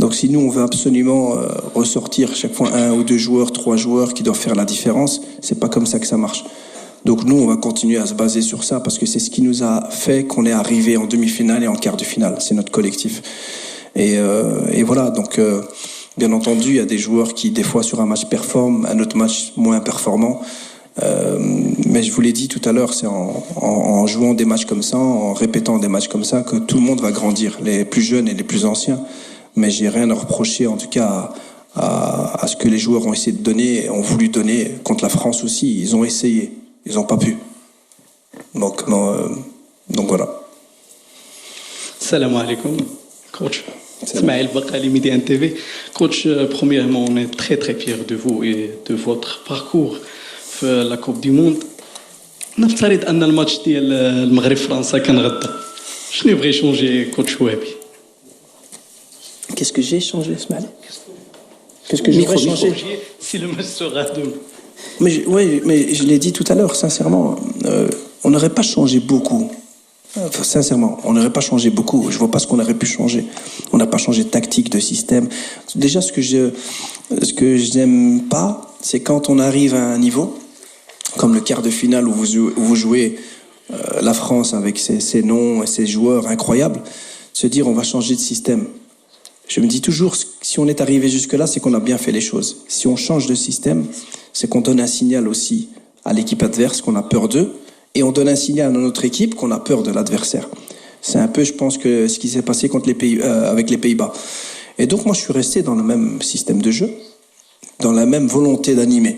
Donc si nous on veut absolument ressortir chaque fois 1 ou 2 joueurs, 3 joueurs qui doivent faire la différence, c'est pas comme ça que ça marche. Donc nous on va continuer à se baser sur ça parce que c'est ce qui nous a fait qu'on est arrivé en demi-finale et en quart de finale. C'est notre collectif. Et voilà, donc bien entendu il y a des joueurs qui des fois sur un match performent, un autre match moins performant. Mais je vous l'ai dit tout à l'heure, c'est en jouant des matchs comme ça, en répétant des matchs comme ça que tout le monde va grandir, les plus jeunes et les plus anciens. Mais j'ai rien à reprocher en tout cas à ce que les joueurs ont essayé de donner, ont voulu donner contre la France aussi. Ils ont essayé, ils n'ont pas pu. Donc voilà. Salam alaikum, coach. Ismaël Bakali, Midi TV. Coach, premièrement, on est très très fiers de vous et de votre parcours dans la Coupe du Monde. نفترض أن الماتش ديال المغرب فرنسا كان غدا. شنو يبغي يشونجي كوتش وهبي؟ Qu'est-ce que j'ai changé, Ismaël? Qu'est-ce que j'ai changé? Si le match sera demain. Mais je l'ai dit tout à l'heure, sincèrement, on n'aurait pas changé beaucoup. Enfin, sincèrement, on n'aurait pas changé beaucoup. Je vois pas ce qu'on aurait pu changer. On n'a pas changé de tactique, de système. Déjà, ce que je n'aime pas, c'est quand on arrive à un niveau, comme le quart de finale où vous jouez la France avec ses noms et ses joueurs incroyables, se dire on va changer de système. Je me dis toujours, si on est arrivé jusque-là, c'est qu'on a bien fait les choses. Si on change de système, c'est qu'on donne un signal aussi à l'équipe adverse qu'on a peur d'eux, et on donne un signal à notre équipe qu'on a peur de l'adversaire. C'est un peu, je pense, que ce qui s'est passé avec les Pays-Bas. Et donc moi, je suis resté dans le même système de jeu, dans la même volonté d'animer.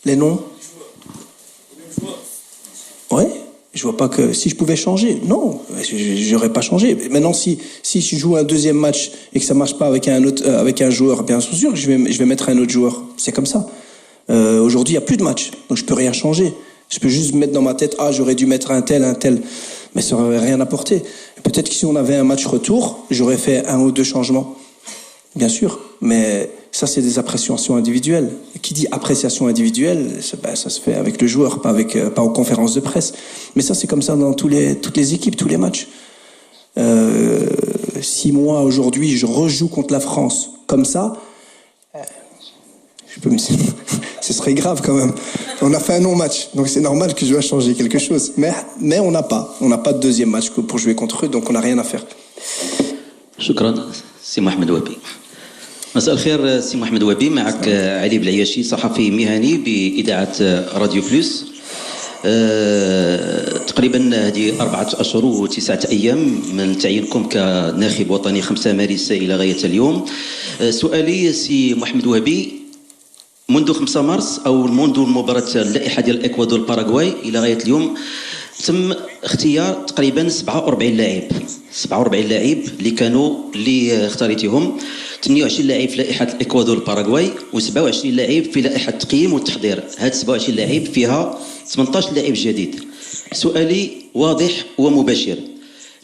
Les noms. Ouais. Je vois pas que si je pouvais changer, non, j'aurais pas changé. Maintenant, si je joue un deuxième match et que ça marche pas avec un joueur, bien sûr, je vais mettre un autre joueur. C'est comme ça. Aujourd'hui, il y a plus de match, donc je peux rien changer. Je peux juste mettre dans ma tête, j'aurais dû mettre un tel, mais ça aurait rien apporté. Peut-être que si on avait un match retour, j'aurais fait 1 ou 2 changements. bien sûr, mais ça c'est des appréciations individuelles. Qui dit appréciation individuelle, ça se fait avec le joueur, pas aux conférences de presse. Mais ça c'est comme ça dans toutes les équipes, tous les matchs. Si moi aujourd'hui je rejoue contre la France comme ça, ce serait grave quand même. On a fait un non-match, donc c'est normal que je dois changer quelque chose. Mais on n'a pas de deuxième match pour jouer contre eux, donc on n'a rien à faire. شكرا سي محمد وهبي. مساء الخير سي محمد وهبي، معك علي بالعياشي صحفي مهني بإذاعة راديو بلوس. تقريبا هذه 4 أشهر و9 أيام من تعيينكم كناخب وطني 5 مارس إلى غاية اليوم. سؤالي سي محمد وهبي، منذ 5 مارس أو منذ المباراة اللائحة ديال الإكوادور الباراغواي إلى غاية اليوم تم اختيار تقريبا 47 لاعب اللي اختاريتيهم. 28 لاعب في لائحة الإكوادور الباراغواي و27 لاعب في لائحة التقييم والتحضير. هاد 27 لاعب فيها 18 لاعب جديد. سؤالي واضح ومباشر،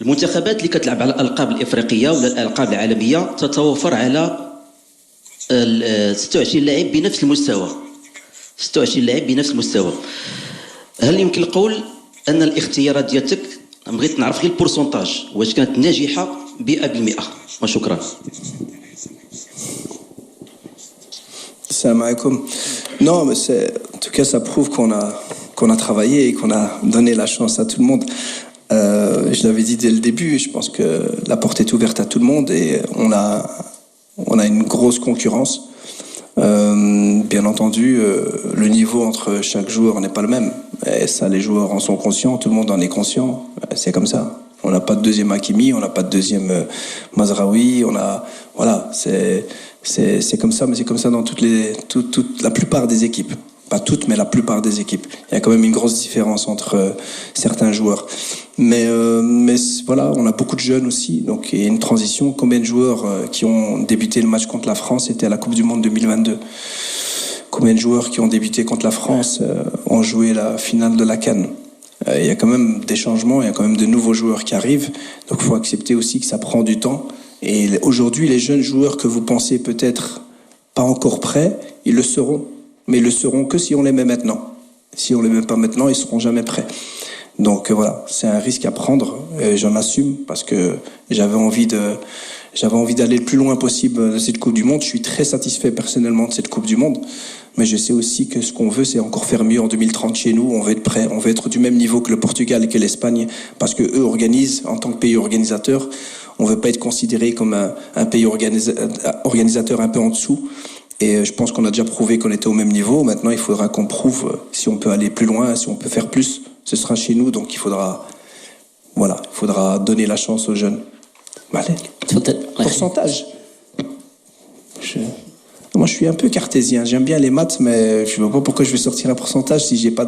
المنتخبات اللي كتلعب على الألقاب الإفريقية ولا الألقاب العالمية تتوفر على 26 لاعب بنفس المستوى. 26 لاعب بنفس المستوى. هل يمكن القول أن الاختيارات ديالتك، بغيت نعرف غير البورسونتاج، واش كانت ناجحة 100%؟ وشكرا. Salam alaikum. Non, mais en tout cas, ça prouve qu'on a travaillé et qu'on a donné la chance à tout le monde. Je l'avais dit dès le début, je pense que la porte est ouverte à tout le monde et on a une grosse concurrence. Bien entendu, le niveau entre chaque joueur n'est pas le même. Et ça, les joueurs en sont conscients, tout le monde en est conscient. C'est comme ça. On n'a pas de deuxième Hakimi, on n'a pas de deuxième Mazraoui. Voilà, c'est comme ça, mais c'est comme ça dans la plupart des équipes. Pas toutes, mais la plupart des équipes. Il y a quand même une grosse différence entre certains joueurs. Mais voilà, on a beaucoup de jeunes aussi, donc il y a une transition. Combien de joueurs qui ont débuté le match contre la France étaient à la Coupe du Monde 2022? Combien de joueurs qui ont débuté contre la France ont joué la finale de la CAN? Il y a quand même des changements, il y a quand même de nouveaux joueurs qui arrivent, donc il faut accepter aussi que ça prend du temps. Et aujourd'hui, les jeunes joueurs que vous pensez peut-être pas encore prêts, ils le seront. Mais ils le seront que si on les met maintenant. Si on les met pas maintenant, ils seront jamais prêts. Donc voilà, c'est un risque à prendre. Et j'en assume parce que j'avais envie d'aller le plus loin possible de cette Coupe du Monde. Je suis très satisfait personnellement de cette Coupe du Monde. Mais je sais aussi que ce qu'on veut, c'est encore faire mieux en 2030 chez nous. On veut être prêt, on veut être du même niveau que le Portugal et que l'Espagne, parce que eux organisent en tant que pays organisateur. On veut pas être considéré comme un pays organisateur un peu en dessous. Et je pense qu'on a déjà prouvé qu'on était au même niveau. Maintenant, il faudra qu'on prouve si on peut aller plus loin, si on peut faire plus. Ce sera chez nous, donc il faudra donner la chance aux jeunes. Allez. Pourcentage. Moi, je suis un peu cartésien. J'aime bien les maths, mais je ne vois pas pourquoi je vais sortir un pourcentage si j'ai pas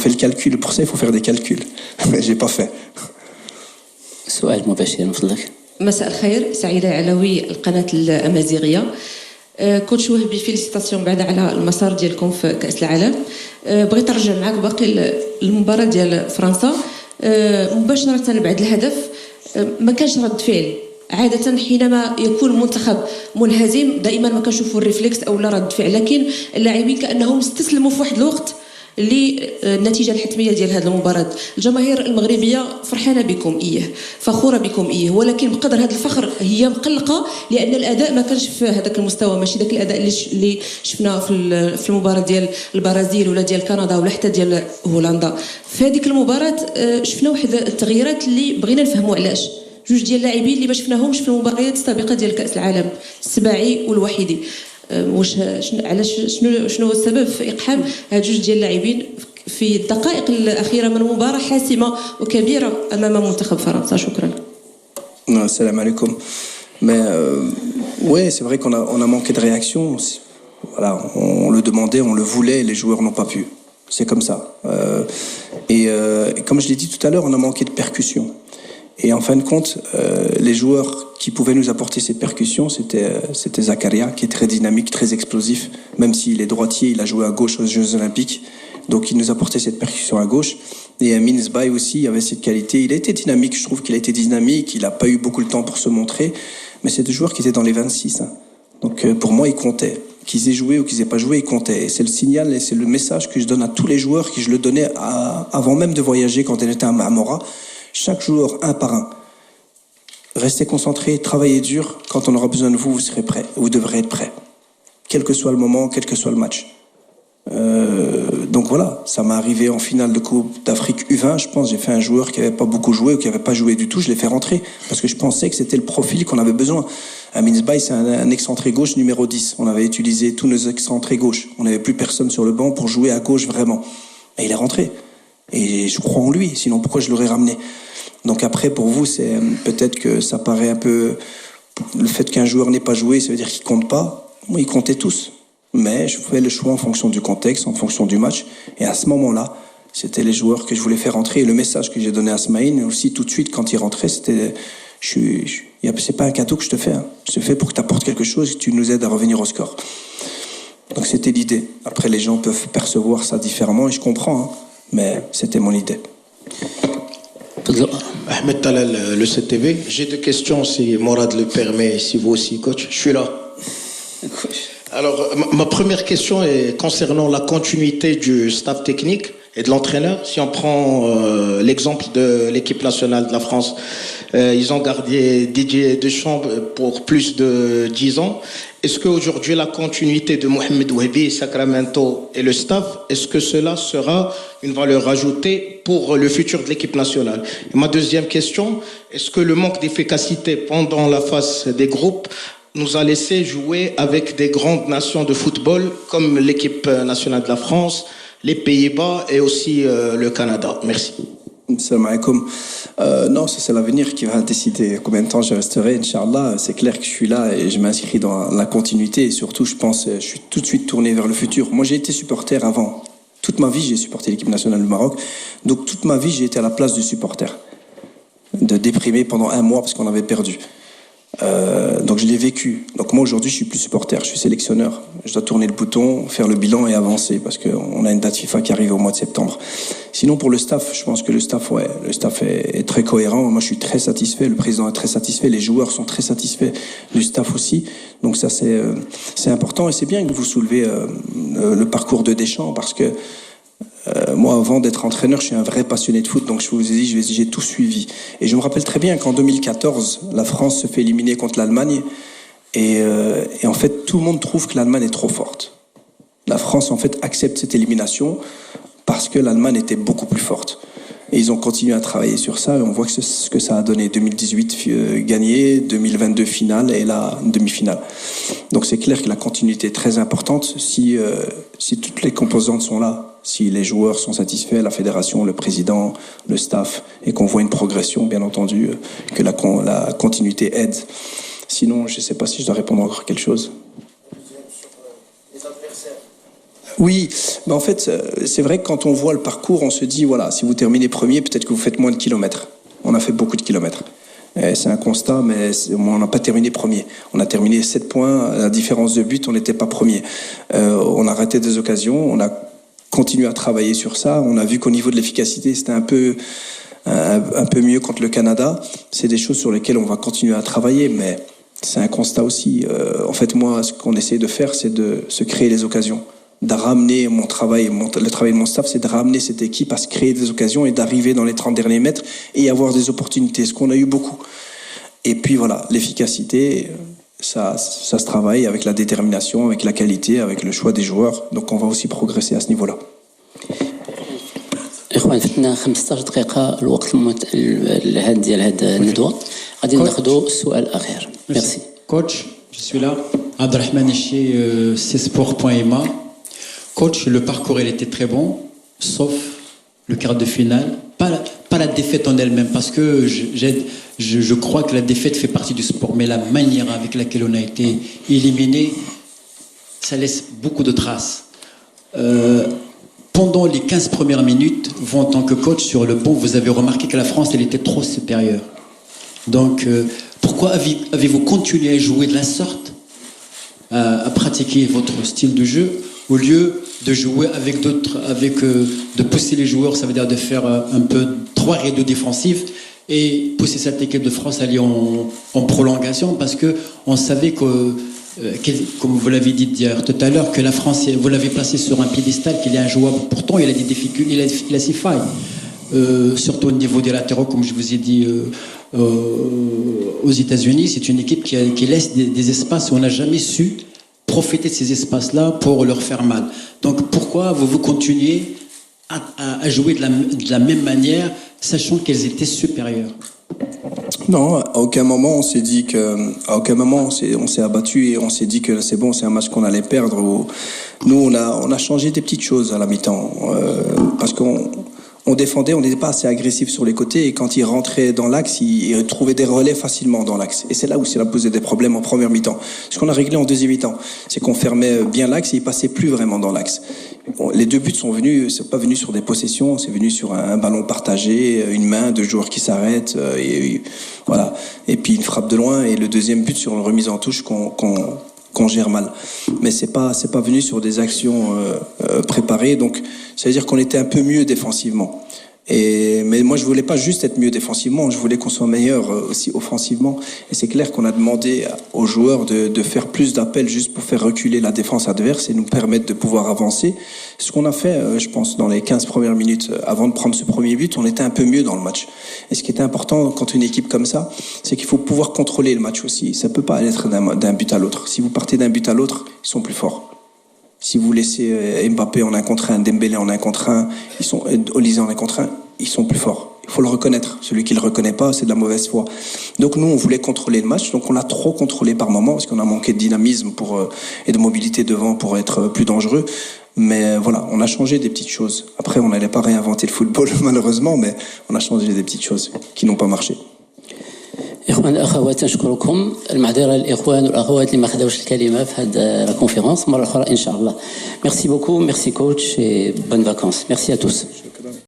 fait le calcul. Pour ça, il faut faire des calculs. Mais j'ai pas fait. سؤال مباشر من فضلك. مساء الخير، سعيدة علوي، القناة الأمازيغية. كوتش وهبي، فيليسيتاسيون بعد على المسار ديالكم في كأس العالم. بغيت نرجع معك باقي المباراة ديال فرنسا. مباشرة بعد الهدف ما كانش رد فعل. عادة حينما يكون المنتخب منهزم دائما ما كنشوفوا الريفلكس أو لا رد فعل، لكن اللاعبين كأنهم استسلموا في واحد الوقت للنتيجة الحتمية ديال هذه المباراة. الجماهير المغربية فرحانة بكم فخورة بكم ولكن بقدر هذا الفخر هي مقلقة لأن الأداء ما كانش في هذاك المستوى، ماشي ذاك الأداء اللي شفناه في المباراة ديال البرازيل ولا ديال كندا ولا حتى ديال هولندا. في هذيك المباراة شفنا واحد التغييرات اللي بغينا نفهموا علاش. جوج ديال اللاعبين اللي ما شفناهمش في المباريات السابقة ديال كأس العالم، السباعي والوحيدي. واش علاش شنو هو السبب في اقحام هاد جوج ديال اللاعبين في الدقائق الاخيره من مباراه حاسمه وكبيره امام منتخب فرنسا؟ شكرا. Salam alaikum. Mais ouais, c'est vrai qu'on a manqué de réaction. Voilà, on le demandait, on le voulait, les joueurs n'ont pas pu. C'est comme ça. Et comme je l'ai dit tout à l'heure, on a manqué de percussion. Et en fin de compte, les joueurs qui pouvaient nous apporter cette percussion, c'était Zakaria, qui est très dynamique, très explosif. Même s'il est droitier, il a joué à gauche aux Jeux Olympiques. Donc il nous apportait cette percussion à gauche. Et Amin Zbaï aussi avait cette qualité. Il a été dynamique, je trouve qu'il a été dynamique. Il n'a pas eu beaucoup de temps pour se montrer. Mais c'est des joueurs qui étaient dans les 26. Hein. Donc pour moi, ils comptaient. Qu'ils aient joué ou qu'ils aient pas joué, ils comptaient. Et c'est le signal et c'est le message que je donne à tous les joueurs, que je le donnais avant même de voyager quand on était à Marmora. Chaque joueur, un par un. Restez concentrés, travaillez dur. Quand on aura besoin de vous, vous serez prêts. Vous devrez être prêts. Quel que soit le moment, quel que soit le match. Donc voilà, ça m'est arrivé en finale de Coupe d'Afrique U20. Je pense j'ai fait un joueur qui n'avait pas beaucoup joué ou qui n'avait pas joué du tout. Je l'ai fait rentrer parce que je pensais que c'était le profil qu'on avait besoin. Amin Zbaï, c'est un excentré gauche numéro 10. On avait utilisé tous nos excentrés gauche. On n'avait plus personne sur le banc pour jouer à gauche vraiment. Et il est rentré. Et je crois en lui, sinon pourquoi je l'aurais ramené? Donc après, pour vous, c'est peut-être que ça paraît un peu... Le fait qu'un joueur n'ait pas joué, ça veut dire qu'il compte pas. Moi, ils comptaient tous. Mais je fais le choix en fonction du contexte, en fonction du match. Et à ce moment-là, c'était les joueurs que je voulais faire rentrer. Et le message que j'ai donné à Smaïn, aussi tout de suite, quand il rentrait, c'était... c'est pas un cadeau que je te fais. Hein. Je te fais pour que tu apportes quelque chose et que tu nous aides à revenir au score. Donc c'était l'idée. Après, les gens peuvent percevoir ça différemment et je comprends. Hein. Mais c'était mon idée. Ahmed Talal, le CTV. J'ai deux questions, si Morad le permet, si vous aussi, coach. Je suis là. Alors, ma première question est concernant la continuité du staff technique et de l'entraîneur. Si on prend l'exemple de l'équipe nationale de la France, ils ont gardé Didier Deschamps pour plus de 10 ans. Est-ce qu'aujourd'hui, la continuité de Mohamed Wahbi, Sacramento et le staff, est-ce que cela sera une valeur ajoutée pour le futur de l'équipe nationale? Et ma deuxième question, est-ce que le manque d'efficacité pendant la phase des groupes nous a laissé jouer avec des grandes nations de football comme l'équipe nationale de la France, les Pays-Bas et aussi le Canada? Merci. Salam alaikum. Non, ça c'est l'avenir qui va décider combien de temps je resterai, Inch'Allah. C'est clair que je suis là et je m'inscris dans la continuité et surtout, je suis tout de suite tourné vers le futur. Moi, j'ai été supporter avant. Toute ma vie, j'ai supporté l'équipe nationale du Maroc. Donc, toute ma vie, j'ai été à la place du supporter. De déprimer pendant 1 mois parce qu'on avait perdu. Donc je l'ai vécu. Donc moi aujourd'hui je suis plus supporter, je suis sélectionneur. Je dois tourner le bouton, faire le bilan et avancer parce qu'on a une date FIFA qui arrive au mois de septembre. Sinon pour le staff, je pense que le staff est très cohérent. Moi je suis très satisfait, le président est très satisfait, les joueurs sont très satisfaits du staff aussi. Donc ça c'est important et c'est bien que vous soulevez le parcours de Deschamps parce que moi, avant d'être entraîneur, je suis un vrai passionné de foot, donc je vous ai dit, j'ai tout suivi. Et je me rappelle très bien qu'en 2014, la France se fait éliminer contre l'Allemagne, et en fait, tout le monde trouve que l'Allemagne est trop forte. La France, en fait, accepte cette élimination parce que l'Allemagne était beaucoup plus forte. Et ils ont continué à travailler sur ça, et on voit que ce que ça a donné. 2018 gagné, 2022 finale, et là, demi-finale. Donc c'est clair que la continuité est très importante si toutes les composantes sont là. Si les joueurs sont satisfaits, la fédération, le président, le staff, et qu'on voit une progression, bien entendu, que la continuité aide. Sinon, je ne sais pas si je dois répondre encore à quelque chose. Oui, mais en fait, c'est vrai que quand on voit le parcours, on se dit, voilà, si vous terminez premier, peut-être que vous faites moins de kilomètres. On a fait beaucoup de kilomètres. C'est un constat, mais on n'a pas terminé premier. On a terminé 7 points, la différence de but, on n'était pas premier. On a raté des occasions, on a continué à travailler sur ça. On a vu qu'au niveau de l'efficacité, c'était un peu mieux contre le Canada. C'est des choses sur lesquelles on va continuer à travailler, mais c'est un constat aussi. En fait, moi, ce qu'on essaie de faire, c'est de se créer les occasions. De ramener mon travail, le travail de mon staff, c'est de ramener cette équipe à se créer des occasions et d'arriver dans les 30 derniers mètres et avoir des opportunités, ce qu'on a eu beaucoup. Et puis voilà, l'efficacité, ça se travaille avec la détermination, avec la qualité, avec le choix des joueurs. Donc on va aussi progresser à ce niveau-là. اخوان فتنا 15 دقيقه الوقت الهاد ديال هاد الندوه غادي ناخذوا السؤال الاخير. ميرسي كوتش je suis là Abdelrahman Echi csport.ma. Coach, le parcours il était très bon sauf le quart de finale, pas la défaite en elle-même parce que je crois que la défaite fait partie du sport, mais la manière avec laquelle on a été éliminé, ça laisse beaucoup de traces. Pendant les 15 premières minutes, vous en tant que coach sur le banc, vous avez remarqué que la France elle était trop supérieure. Donc pourquoi avez-vous continué à jouer de la sorte, à pratiquer votre style de jeu au lieu de jouer avec d'autres, de pousser les joueurs, ça veut dire de faire un peu 3 rideaux défensifs et pousser cette équipe de France à aller en prolongation, parce qu'on savait que, comme vous l'avez dit hier tout à l'heure, que la France, vous l'avez placé sur un piédestal qu'il est injouable. Pourtant, il a des difficultés, il a ses failles. Surtout au niveau des latéraux, comme je vous ai dit aux États-Unis, c'est une équipe qui laisse des espaces où on n'a jamais su profiter de ces espaces-là pour leur faire mal. Donc pourquoi vous continuez à jouer de la même manière, sachant qu'elles étaient supérieures? Non, à aucun moment on s'est dit à aucun moment on s'est abattu et on s'est dit que c'est bon, c'est un match qu'on allait perdre. Nous, on a changé des petites choses à la mi-temps, parce qu'on défendait, on n'était pas assez agressif sur les côtés, et quand ils rentraient dans l'axe, ils trouvaient des relais facilement dans l'axe. Et c'est là où ça a posé des problèmes en première mi-temps. Ce qu'on a réglé en deuxième mi-temps, c'est qu'on fermait bien l'axe et ils passaient plus vraiment dans l'axe. Les 2 buts sont venus, c'est pas venu sur des possessions, c'est venu sur un ballon partagé, une main, 2 joueurs qui s'arrêtent, et voilà. Et puis une frappe de loin, et le deuxième but sur une remise en touche qu'on gère mal. Mais c'est pas venu sur des actions préparées, donc ça veut dire qu'on était un peu mieux défensivement. Mais moi je voulais pas juste être mieux défensivement, je voulais qu'on soit meilleur aussi offensivement, et c'est clair qu'on a demandé aux joueurs de faire plus d'appels juste pour faire reculer la défense adverse et nous permettre de pouvoir avancer. Ce qu'on a fait, je pense, dans les 15 premières minutes avant de prendre ce premier but, on était un peu mieux dans le match. Et ce qui était important quand une équipe comme ça, c'est qu'il faut pouvoir contrôler le match aussi. Ça peut pas être d'un but à l'autre. Si vous partez d'un but à l'autre, ils sont plus forts. Si vous laissez Mbappé en 1 contre 1, Dembélé en 1 contre 1, Olise en 1 contre 1, ils sont plus forts. Il faut le reconnaître. Celui qui le reconnaît pas, c'est de la mauvaise foi. Donc nous, on voulait contrôler le match, donc on l'a trop contrôlé par moments, parce qu'on a manqué de dynamisme et de mobilité devant pour être plus dangereux. Mais voilà, on a changé des petites choses. Après, on n'allait pas réinventer le football, malheureusement, mais on a changé des petites choses qui n'ont pas marché. إخوان الأخوات نشكركم. المعذرة للإخوان والأخوات اللي ما خداوش الكلمة في هذه لا كونفيرونس مرة أخرى إن شاء الله. Merci beaucoup, merci coach et bonnes vacances. Merci à tous.